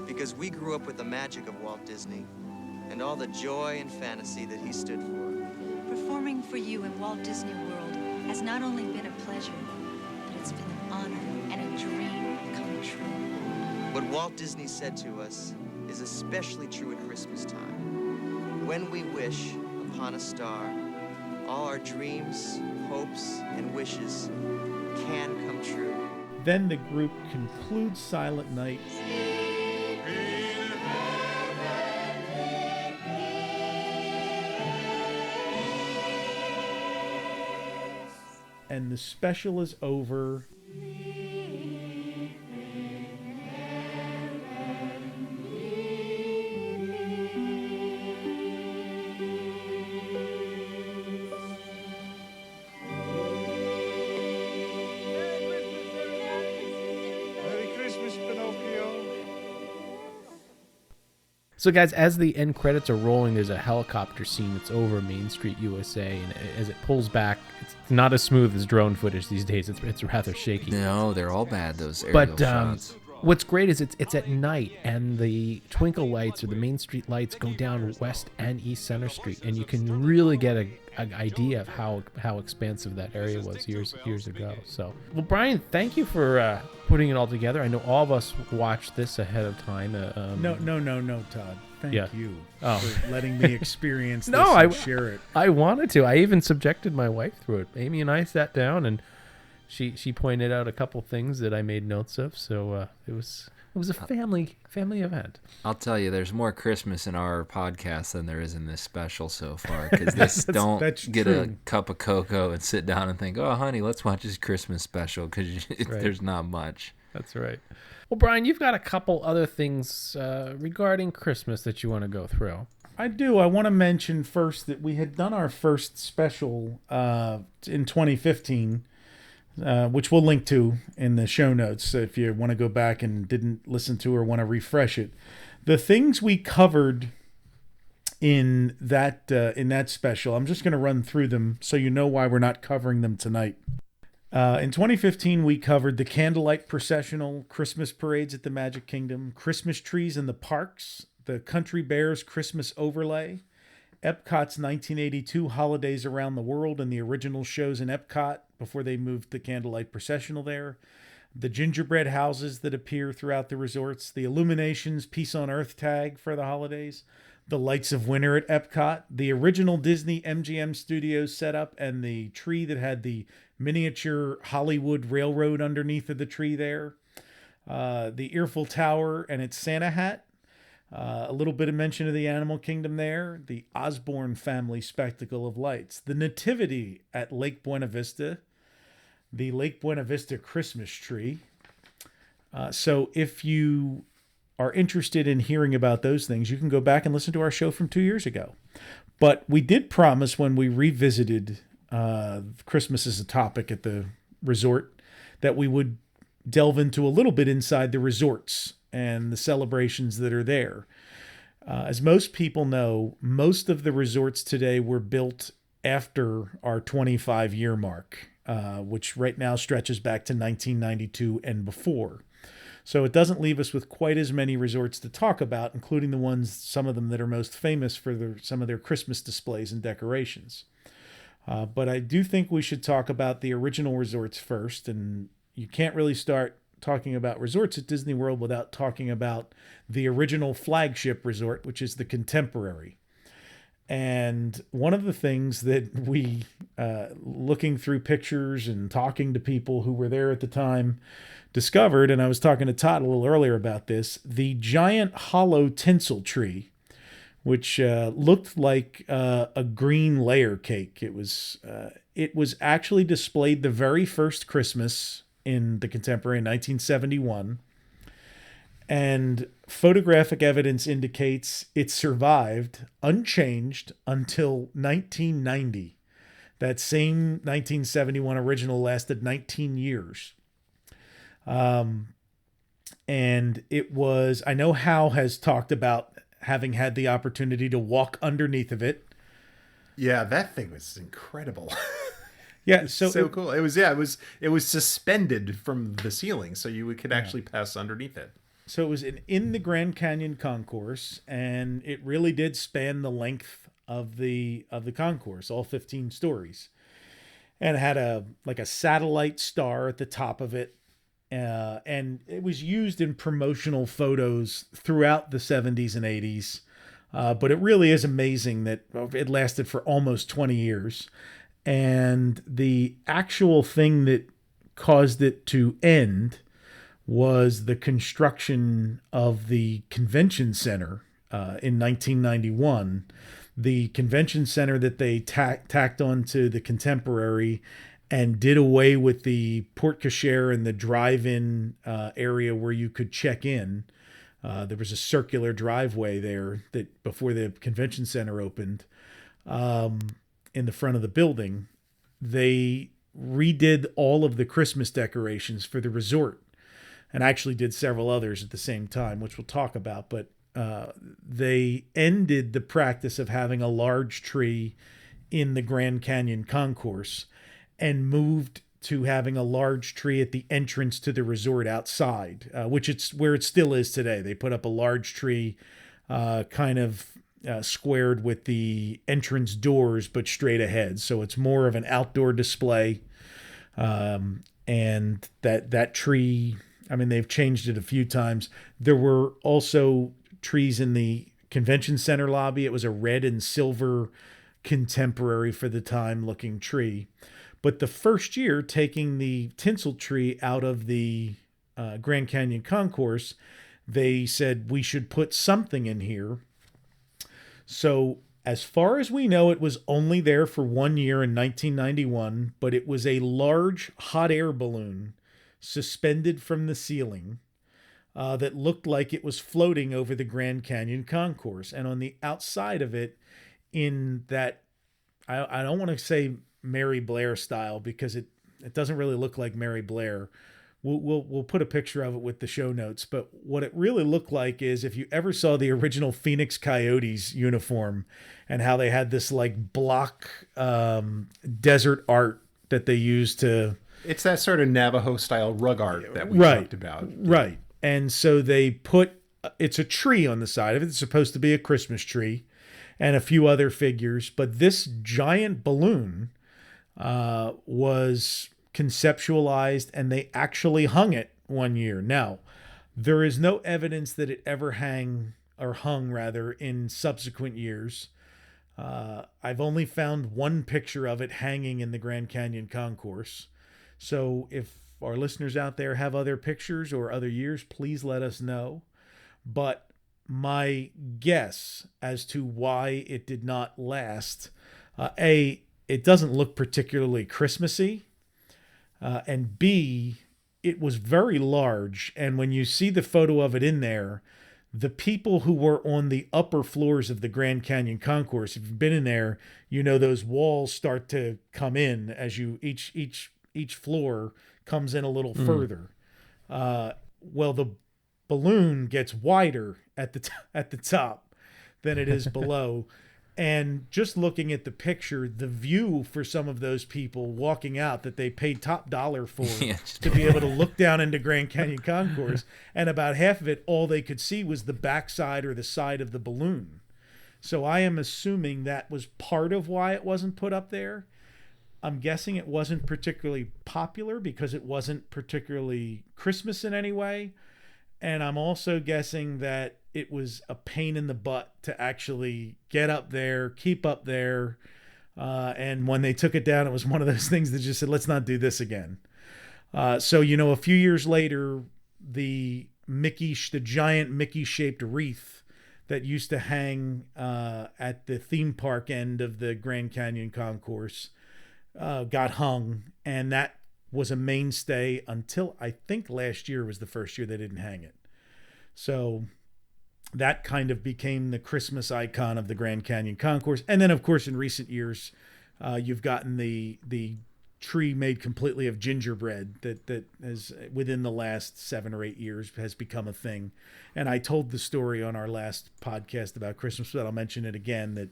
Because we grew up with the magic of Walt Disney and all the joy and fantasy that he stood for. Performing for you in Walt Disney World has not only been a pleasure, but it's been an honor and a dream come true. What Walt Disney said to us is especially true at Christmas time. When we wish upon a star, all our dreams, hopes, and wishes can come true. Then the group concludes Silent Night. And the special is over. So, guys, as the end credits are rolling, there's a helicopter scene that's over Main Street, USA, and as it pulls back, it's not as smooth as drone footage these days. It's rather shaky. No, they're all bad, those aerial shots. What's great is it's at night, and the twinkle lights or the Main Street lights go down West and East Center Street, and you can really get an idea of how expansive that area was years ago. So, well, Brian, thank you for putting it all together. I know all of us watched this ahead of time. No, Todd. Thank you for letting me experience this and share it. I wanted to. I even subjected my wife through it. Amy and I sat down, and she pointed out a couple things that I made notes of. So it was a family event. I'll tell you, there's more Christmas in our podcast than there is in this special so far. Because this that's get true. a cup of cocoa and sit down and think, oh, honey, let's watch this Christmas special, because there's not much. That's right. Well, Brian, you've got a couple other things regarding Christmas that you want to go through. I do. I want to mention first that we had done our first special in 2015, which we'll link to in the show notes if you want to go back and didn't listen to or want to refresh it. The things we covered in that special, I'm just going to run through them so you know why we're not covering them tonight. In 2015, we covered the candlelight processional, Christmas parades at the Magic Kingdom, Christmas trees in the parks, the Country Bears Christmas overlay, Epcot's 1982 holidays around the world and the original shows in Epcot before they moved the candlelight processional there, the gingerbread houses that appear throughout the resorts, the Illuminations Peace on Earth tag for the holidays, the Lights of Winter at Epcot, the original Disney MGM Studios setup, and the tree that had the miniature Hollywood Railroad underneath of the tree there, the Eiffel Tower and its Santa hat, a little bit of mention of the Animal Kingdom there, the Osborne family spectacle of lights, the Nativity at Lake Buena Vista, the Lake Buena Vista Christmas tree. So if you are interested in hearing about those things, you can go back and listen to our show from 2 years ago. But we did promise when we revisited Christmas as a topic at the resort that we would delve into a little bit inside the resorts and the celebrations that are there. As most people know, most of the resorts today were built after our 25-year mark, which right now stretches back to 1992 and before. So it doesn't leave us with quite as many resorts to talk about, including the ones, some of them that are most famous for some of their Christmas displays and decorations. But I do think we should talk about the original resorts first, and you can't really start talking about resorts at Disney World without talking about the original flagship resort, which is the Contemporary. And one of the things that we, looking through pictures and talking to people who were there at the time, discovered, and I was talking to Todd a little earlier about this, the giant hollow tinsel tree, which looked like a green layer cake. It was actually displayed the very first Christmas in the Contemporary in 1971. And photographic evidence indicates it survived unchanged until 1990. That same 1971 original lasted 19 years. And it was, I know Hal has talked about having had the opportunity to walk underneath of it. Yeah, that thing was incredible. Yeah, so cool. It was suspended from the ceiling, so you could actually pass underneath it. So it was in the Grand Canyon concourse, and it really did span the length of the concourse, all 15 stories, and it had a satellite star at the top of it, and it was used in promotional photos throughout the 70s and 80s. But it really is amazing that it lasted for almost 20 years. And the actual thing that caused it to end was the construction of the convention center in 1991. The convention center that they tacked onto the Contemporary and did away with the porte cochere and the drive-in area where you could check in. There was a circular driveway there that before the convention center opened in the front of the building. They redid all of the Christmas decorations for the resort and actually did several others at the same time, which we'll talk about. But they ended the practice of having a large tree in the Grand Canyon concourse and moved to having a large tree at the entrance to the resort outside, which it's where it still is today. They put up a large tree kind of squared with the entrance doors, but straight ahead. So it's more of an outdoor display. And that tree, I mean, they've changed it a few times. There were also trees in the convention center lobby. It was a red and silver contemporary for the time looking tree. But the first year, taking the tinsel tree out of the Grand Canyon concourse, they said we should put something in here. So as far as we know, it was only there for 1 year in 1991, but it was a large hot air balloon suspended from the ceiling that looked like it was floating over the Grand Canyon concourse. And on the outside of it, in that, I don't want to say Mary Blair style, because it doesn't really look like Mary Blair. We'll put a picture of it with the show notes, but what it really looked like is if you ever saw the original Phoenix Coyotes uniform and how they had this like block desert art that they used to... It's that sort of Navajo style rug art that we talked about. Right. And so they put, it's a tree on the side of it. It's supposed to be a Christmas tree and a few other figures, but this giant balloon was conceptualized and they actually hung it 1 year. Now, there is no evidence that it ever hung in subsequent years. I've only found one picture of it hanging in the Grand Canyon concourse. So if our listeners out there have other pictures or other years, please let us know. But my guess as to why it did not last, it doesn't look particularly Christmassy. And B, it was very large. And when you see the photo of it in there, the people who were on the upper floors of the Grand Canyon concourse, if you've been in there, you know those walls start to come in as you each floor comes in a little further. Well, the balloon gets wider at the top than it is below. And just looking at the picture, the view for some of those people walking out that they paid top dollar for to be able to look down into Grand Canyon Concourse, and about half of it, all they could see was the backside or the side of the balloon. So I am assuming that was part of why it wasn't put up there. I'm guessing it wasn't particularly popular because it wasn't particularly Christmas in any way. And I'm also guessing that it was a pain in the butt to actually get up there, keep up there. And when they took it down, it was one of those things that just said, let's not do this again. So, a few years later, the giant Mickey-shaped wreath that used to hang at the theme park end of the Grand Canyon concourse got hung. And that was a mainstay until I think last year was the first year they didn't hang it. So that kind of became the Christmas icon of the Grand Canyon concourse. And then, of course, in recent years, you've gotten the tree made completely of gingerbread that has, within the last 7 or 8 years, has become a thing. And I told the story on our last podcast about Christmas, but I'll mention it again, that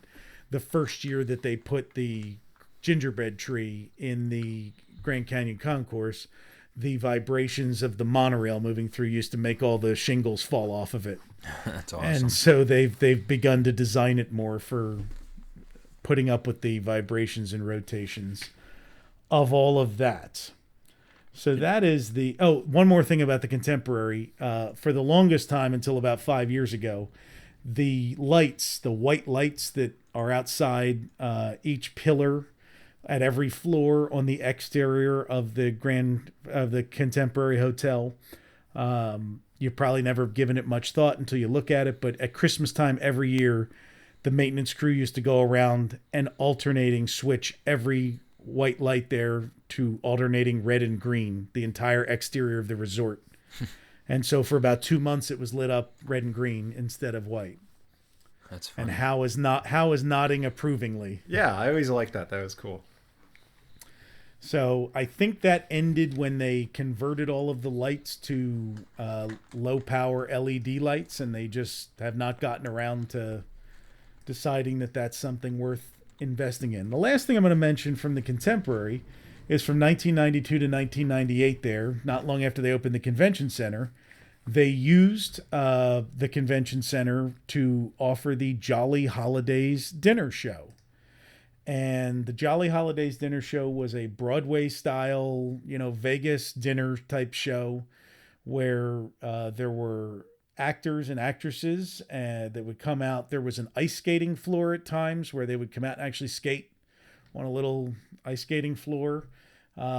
the first year that they put the gingerbread tree in the Grand Canyon concourse, the vibrations of the monorail moving through used to make all the shingles fall off of it. That's awesome. And so they've begun to design it more for putting up with the vibrations and rotations of all of that. So that is one more thing about the contemporary. For the longest time, until about 5 years ago, the white lights that are outside each pillar at every floor on the exterior of the Contemporary Hotel. You've probably never given it much thought until you look at it, but at Christmas time every year, the maintenance crew used to go around and alternating switch every white light there to alternating red and green, the entire exterior of the resort. And so for about 2 months, it was lit up red and green instead of white. That's funny. And Hal is nodding approvingly. Yeah, I always liked that. That was cool. So I think that ended when they converted all of the lights to low power LED lights, and they just have not gotten around to deciding that that's something worth investing in. The last thing I'm going to mention from the Contemporary is from 1992 to 1998 there, not long after they opened the convention center. They used the convention center to offer the Jolly Holidays dinner show. And the Jolly Holidays dinner show was a Broadway style, Vegas dinner type show where there were actors and actresses that would come out. There was an ice skating floor at times where they would come out and actually skate on a little ice skating floor.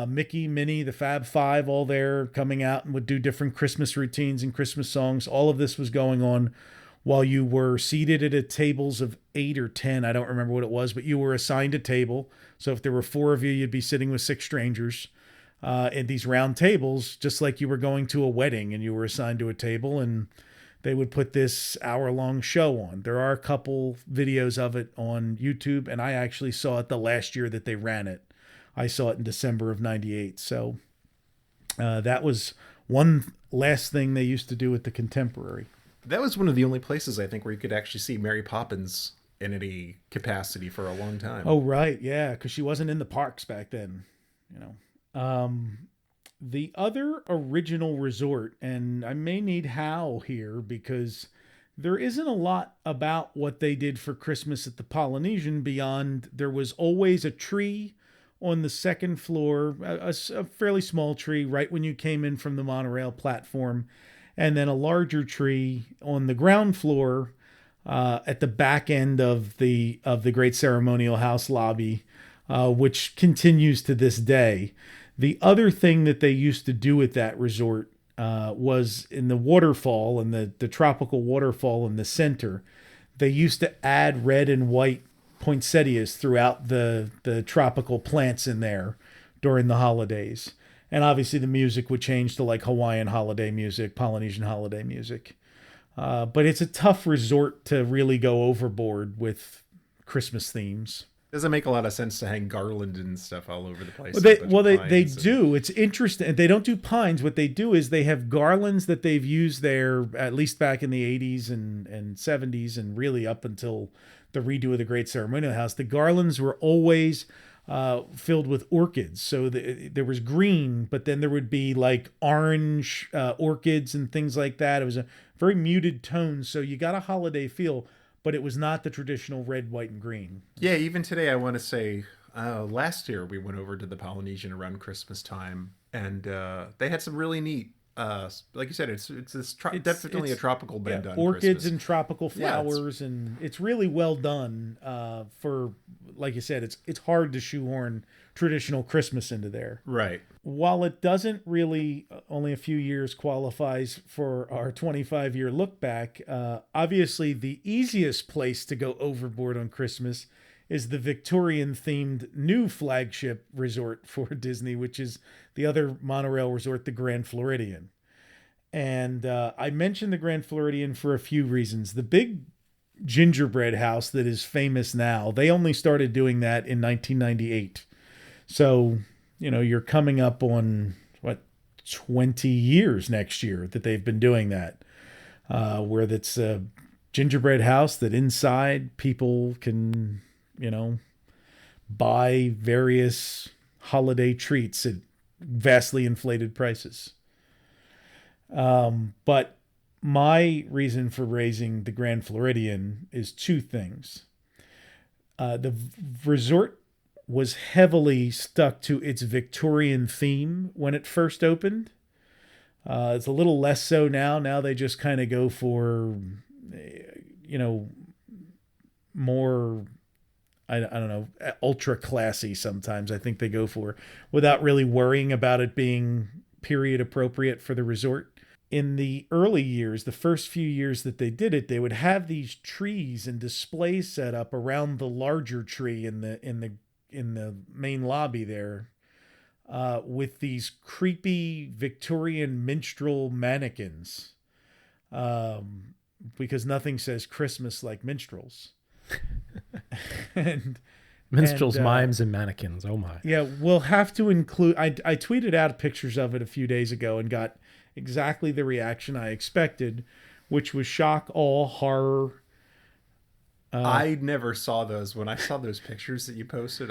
Mickey, Minnie, the Fab Five, all there coming out and would do different Christmas routines and Christmas songs. All of this was going on while you were seated at a tables of 8 or 10. I don't remember what it was, but you were assigned a table. So if there were 4 of you, you'd be sitting with 6 strangers at these round tables, just like you were going to a wedding and you were assigned to a table, and they would put this hour-long show on. There are a couple videos of it on YouTube, and I actually saw it the last year that they ran it. I saw it in December of 98. So that was one last thing they used to do at the Contemporary. That was one of the only places, I think, where you could actually see Mary Poppins in any capacity for a long time. Oh, right. Yeah, because she wasn't in the parks back then. The other original resort, and I may need Hal here because there isn't a lot about what they did for Christmas at the Polynesian beyond there was always a tree on the second floor, a fairly small tree right when you came in from the monorail platform, and then a larger tree on the ground floor at the back end of the Great Ceremonial House lobby, which continues to this day. The other thing that they used to do at that resort was in the waterfall, and the tropical waterfall in the center, they used to add red and white poinsettias throughout the tropical plants in there during the holidays. And obviously the music would change to like Hawaiian holiday music, Polynesian holiday music. But it's a tough resort to really go overboard with Christmas themes. Doesn't make a lot of sense to hang garland and stuff all over the place. They do. It's interesting. They don't do pines. What they do is they have garlands that they've used there, at least back in the 80s and 70s, and really up until the redo of the Great Ceremonial House. The garlands were always filled with orchids. So there was green, but then there would be like orange orchids and things like that. It was a very muted tone. So you got a holiday feel, but it was not the traditional red, white, and green. Yeah, even today, I want to say last year we went over to the Polynesian around Christmas time, and they had some really neat, like you said, it's definitely a tropical bend on orchids Christmas. And tropical flowers, and it's really well done for, like you said, it's hard to shoehorn traditional Christmas into there. Right. While it doesn't really, only a few years qualifies for our 25-year look back, obviously the easiest place to go overboard on Christmas is the Victorian-themed new flagship resort for Disney, which is the other monorail resort, the Grand Floridian. And I mentioned the Grand Floridian for a few reasons. The big gingerbread house that is famous now, they only started doing that in 1998. So, you're coming up on, 20 years next year that they've been doing that, where that's a gingerbread house that inside people can, buy various holiday treats at vastly inflated prices. But my reason for raising the Grand Floridian is 2 things. The resort was heavily stuck to its Victorian theme when it first opened. It's a little less so now. Now they just kind of go for, more, I don't know, ultra classy sometimes. I think they go for, without really worrying about it being period appropriate for the resort. In the early years, the first few years that they did it, they would have these trees and displays set up around the larger tree in the main lobby there, with these creepy Victorian minstrel mannequins, because nothing says Christmas like minstrels. and Minstrels, mimes, and mannequins. Oh my. Yeah, we'll have to include. I tweeted out pictures of it a few days ago and got exactly the reaction I expected, which was shock, awe, horror. I never saw those. When I saw those pictures that you posted,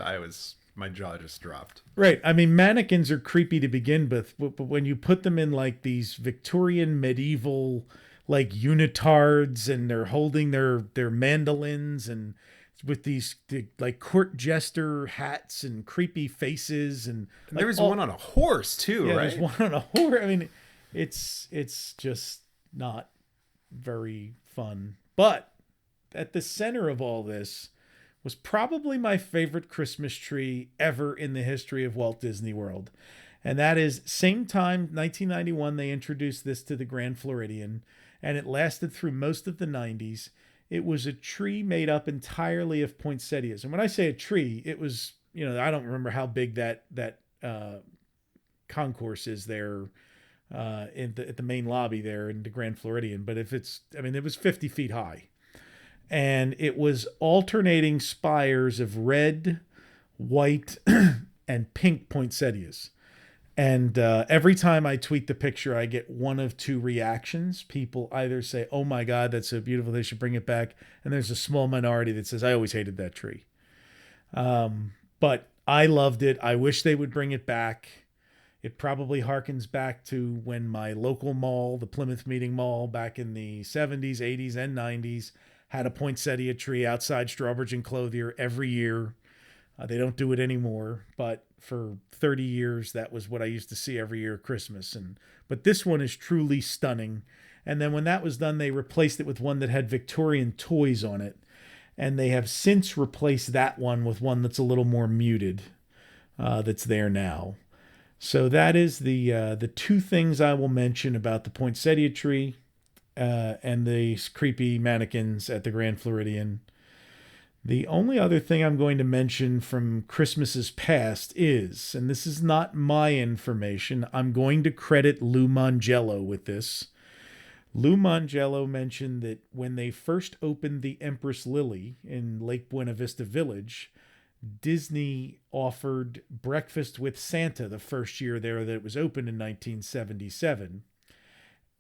my jaw just dropped. Right. I mean, mannequins are creepy to begin with, but when you put them in like these Victorian medieval like unitards, and they're holding their mandolins, and with these like court jester hats and creepy faces, and there was one on a horse too, yeah, right? There's one on a horse. I mean, it's just not very fun. But at the center of all this was probably my favorite Christmas tree ever in the history of Walt Disney World. And that is, same time, 1991, they introduced this to the Grand Floridian, and it lasted through most of the 90s. It was a tree made up entirely of poinsettias. And when I say a tree, it was, I don't remember how big that concourse is there at the main lobby there in the Grand Floridian. But it was 50 feet high. And it was alternating spires of red, white, and pink poinsettias. And every time I tweet the picture, I get one of two reactions. People either say, oh my God, that's so beautiful, they should bring it back. And there's a small minority that says, I always hated that tree. But I loved it. I wish they would bring it back. It probably harkens back to when my local mall, the Plymouth Meeting Mall, back in the 70s, 80s, and 90s, had a poinsettia tree outside Strawbridge and Clothier every year. They don't do it anymore, but for 30 years, that was what I used to see every year at Christmas. But this one is truly stunning. And then when that was done, they replaced it with one that had Victorian toys on it. And they have since replaced that one with one that's a little more muted, that's there now. So that is the two things I will mention about the poinsettia tree and the creepy mannequins at the Grand Floridian. The only other thing I'm going to mention from Christmases past is, and this is not my information, I'm going to credit Lou Mongello with this. Lou Mongello mentioned that when they first opened the Empress Lily in Lake Buena Vista Village, Disney offered breakfast with Santa the first year there that it was opened in 1977.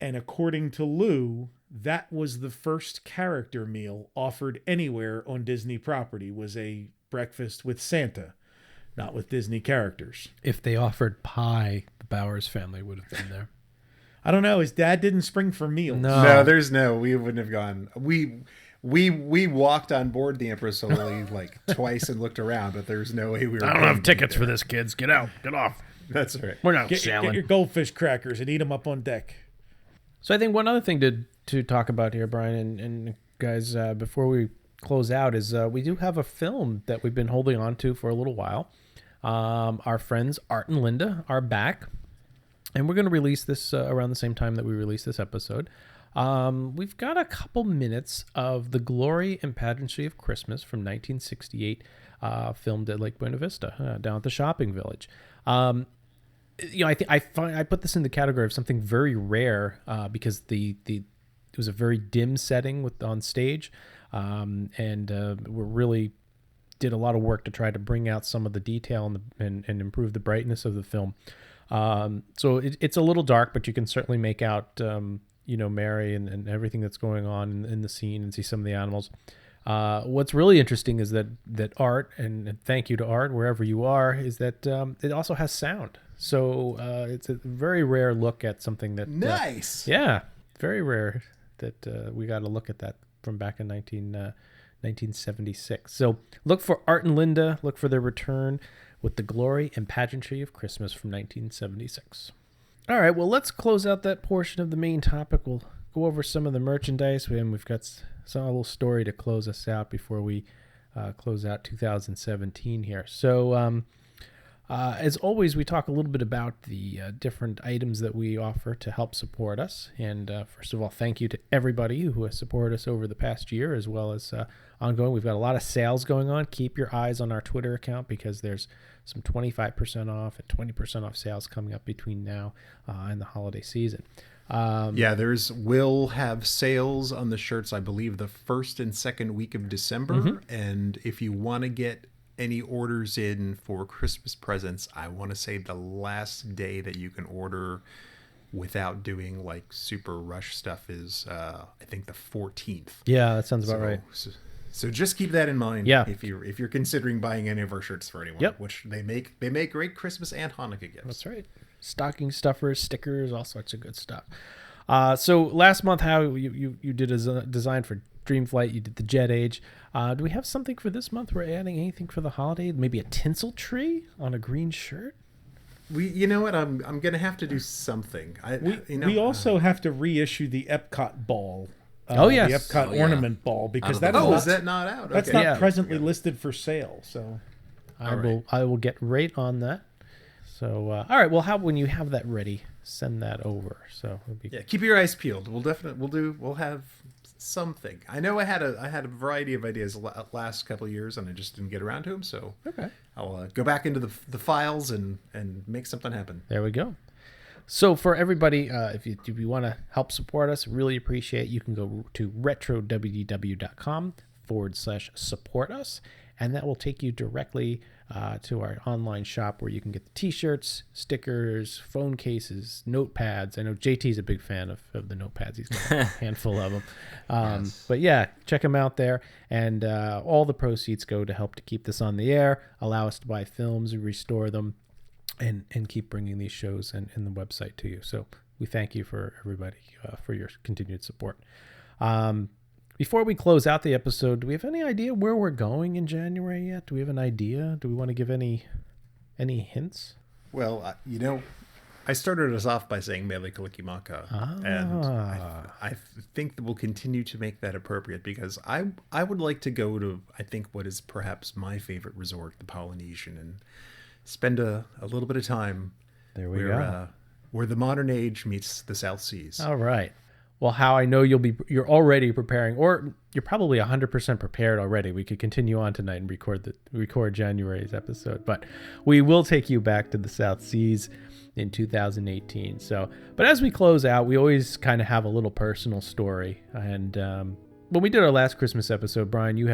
And according to Lou, that was the first character meal offered anywhere on Disney property, was a breakfast with Santa, not with Disney characters. If they offered pie, the Bowers family would have been there. I don't know. His dad didn't spring for meals. No, we wouldn't have gone. We walked on board the Empress Lily like twice and looked around, but there's no way we were. I don't have tickets for this, kids. Get out. Get off. That's right. We're not Get your goldfish crackers and eat them up on deck. So I think one other thing to talk about here, Brian, and guys, before we close out, is we do have a film that we've been holding on to for a little while. Our friends Art and Linda are back, and we're going to release this around the same time that we release this episode. We've got a couple minutes of The Glory and Pageantry of Christmas from 1968, filmed at Lake Buena Vista, down at the shopping village. I think I put this in the category of something very rare because it was a very dim setting on stage, and we really did a lot of work to try to bring out some of the detail and improve the brightness of the film. So it's a little dark, but you can certainly make out Mary and everything that's going on in the scene, and see some of the animals. What's really interesting is that Art, and thank you to Art wherever you are, is that it also has sound. So it's a very rare look at something that... Nice! Yeah, very rare that we got to look at that from back in 1976. So look for Art and Linda, look for their return with The Glory and Pageantry of Christmas from 1976. All right, well, let's close out that portion of the main topic. We'll go over some of the merchandise, and we've got a little story to close us out before we close out 2017 here. So... as always, we talk a little bit about the different items that we offer to help support us. And first of all, thank you to everybody who has supported us over the past year, as well as ongoing. We've got a lot of sales going on. Keep your eyes on our Twitter account, because there's some 25% off and 20% off sales coming up between now and the holiday season. We'll have sales on the shirts, I believe, the first and second week of December. Mm-hmm. And if you want to get any orders in for Christmas presents, I want to say the last day that you can order without doing like super rush stuff is I think the 14th. Yeah, that sounds about right. So just keep that in mind. Yeah. If you're considering buying any of our shirts for anyone. Yep. Which they make great Christmas and Hanukkah gifts. That's right. Stocking stuffers, stickers, all sorts of good stuff. So last month, how you did a design for Dreamflight, you did the Jet Age. Do we have something for this month? We're adding anything for the holiday? Maybe a tinsel tree on a green shirt? You know what? I'm gonna have to do something. We also have to reissue the Epcot ball. The Epcot ornament ball, because is that not out? That's Okay. not presently listed for sale. So I will get right on that. So all right, well, when you have that ready, send that over. So keep your eyes peeled. We'll have something. I know I had a variety of ideas last couple of years, and I just didn't get around to them. So I'll go back into the files and make something happen. There we go. So for everybody, if you want to help support us, really appreciate it. You can go to retrowww.com/support us, and that will take you directly to our online shop where you can get the t-shirts, stickers, phone cases, notepads. I know JT's a big fan of the notepads. He's got a handful of them. But yeah, check them out there. And all the proceeds go to help to keep this on the air, allow us to buy films and restore them, and keep bringing these shows and the website to you. So we thank you for everybody for your continued support. Before we close out the episode, do we have any idea where we're going in January yet? Do we have an idea? Do we want to give any hints? Well, I started us off by saying Mele Kalikimaka, and I think that we'll continue to make that appropriate, because I would like to go to, I think, what is perhaps my favorite resort, the Polynesian, and spend a little bit of time where the modern age meets the South Seas. All right. Well, how I know you're already preparing, or you're probably 100% prepared already. We could continue on tonight and record January's episode, but we will take you back to the South Seas in 2018. So, but as we close out, we always kind of have a little personal story. And when we did our last Christmas episode, Brian, you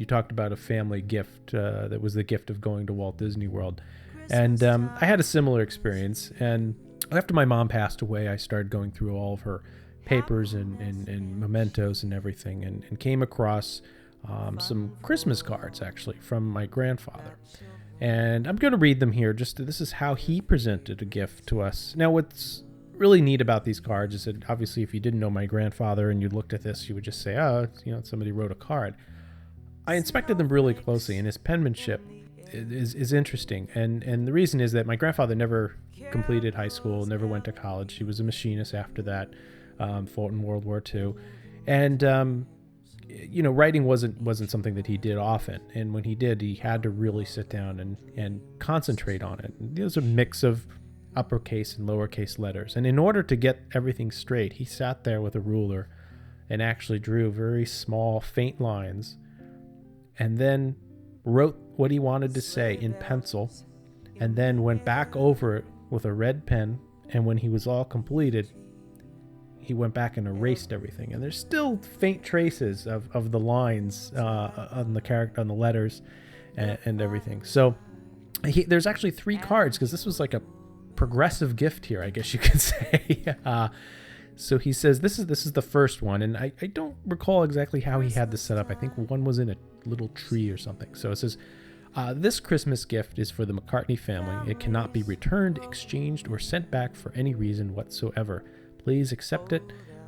talked about a family gift that was the gift of going to Walt Disney World, and I had a similar experience. And after my mom passed away, I started going through all of her papers and mementos and everything, and came across some Christmas cards actually from my grandfather, and I'm going to read them here. This is how he presented a gift to us. Now, what's really neat about these cards is that obviously if you didn't know my grandfather and you looked at this, you would just say, oh, somebody wrote a card. I inspected them really closely, and his penmanship is interesting, and the reason is that my grandfather never completed high school, never went to college. He was a machinist after that. Fought in World War II, and writing wasn't something that he did often. And when he did, he had to really sit down and concentrate on it. And it was a mix of uppercase and lowercase letters. And in order to get everything straight, he sat there with a ruler and actually drew very small, faint lines, and then wrote what he wanted to say in pencil, and then went back over it with a red pen. And when he was all completed, he went back and erased everything, and there's still faint traces of the lines on the letters and everything. So there's actually 3 cards, because this was like a progressive gift here, I guess you could say. So he says this is the first one, and I don't recall exactly how he had this set up. I think one was in a little tree or something. So it says, this Christmas gift is for the McCartney family. It cannot be returned, exchanged, or sent back for any reason whatsoever. Please accept it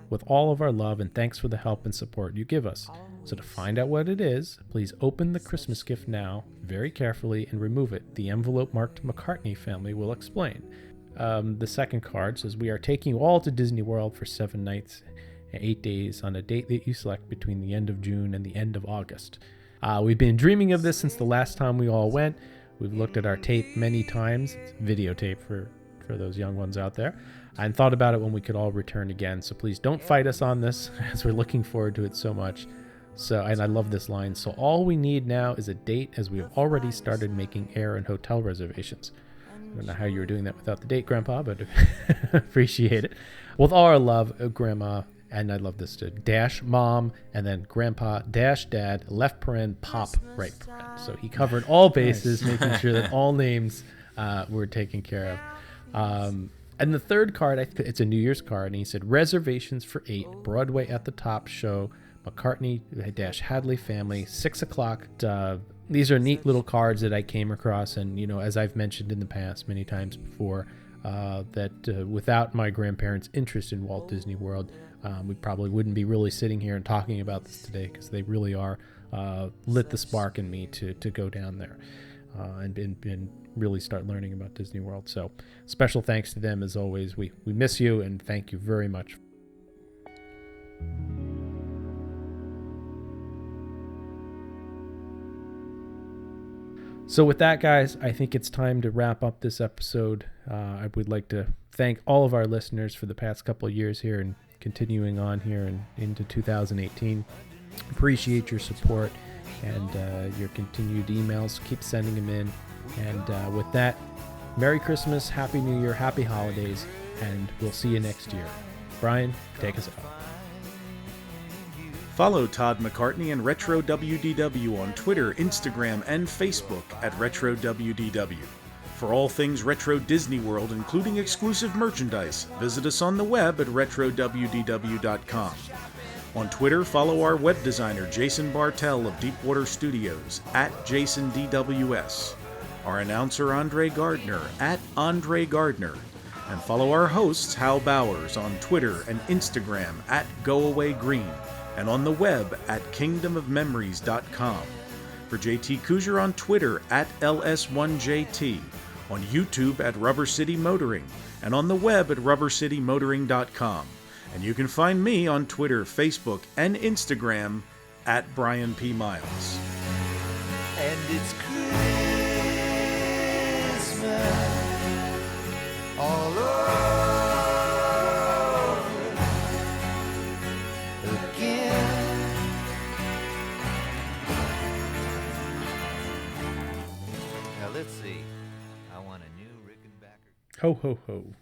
with all of our love, and thanks for the help and support you give us. So to find out what it is, please open the Christmas gift now very carefully and remove it. The envelope marked McCartney family will explain. The second card says, we are taking you all to Disney World for 7 nights and 8 days on a date that you select between the end of June and the end of August. We've been dreaming of this since the last time we all went. We've looked at our tape many times. It's videotape for those young ones out there. And thought about it when we could all return again. So please don't fight us on this, as we're looking forward to it so much. And I love this line. So all we need now is a date, as we have already started making air and hotel reservations. I don't know how you were doing that without the date, Grandpa, but appreciate it. With all our love, Grandma, And I love this too. Dash mom, and then grandpa, dash dad, left paren, pop, right paren. So he covered all bases, making sure that all names were taken care of. And the third card, it's a New Year's card, and he said, reservations for 8, Broadway at the Top show, McCartney - Hadley family, 6 o'clock. These are neat little cards that I came across, and as I've mentioned in the past many times before, that without my grandparents' interest in Walt Disney World, we probably wouldn't be really sitting here and talking about this today, because they really are lit the spark in me to go down there and really start learning about Disney World. So special thanks to them as always. We miss you, and thank you very much. So with that, guys, I think it's time to wrap up this episode. I would like to thank all of our listeners for the past couple of years here and continuing on here and into 2018. Appreciate your support and your continued emails. Keep sending them in. And with that, Merry Christmas, Happy New Year, Happy Holidays, and we'll see you next year. Brian, take us out. Follow Todd McCartney and Retro WDW on Twitter, Instagram, and Facebook at Retro WDW. For all things Retro Disney World, including exclusive merchandise, visit us on the web at RetroWDW.com. On Twitter, follow our web designer Jason Bartell of Deepwater Studios at JasonDWS, our announcer Andre Gardner at Andre Gardner, and follow our hosts Hal Bowers on Twitter and Instagram at GoAwayGreen, and on the web at kingdomofmemories.com. For JT Kujar on Twitter at LS1JT, on YouTube at Rubber City Motoring, and on the web at rubbercitymotoring.com. And you can find me on Twitter, Facebook, and Instagram at Brian P. Miles. And it's Christmas all over again. Now let's see. I want a new Rickenbacker. Ho, ho, ho.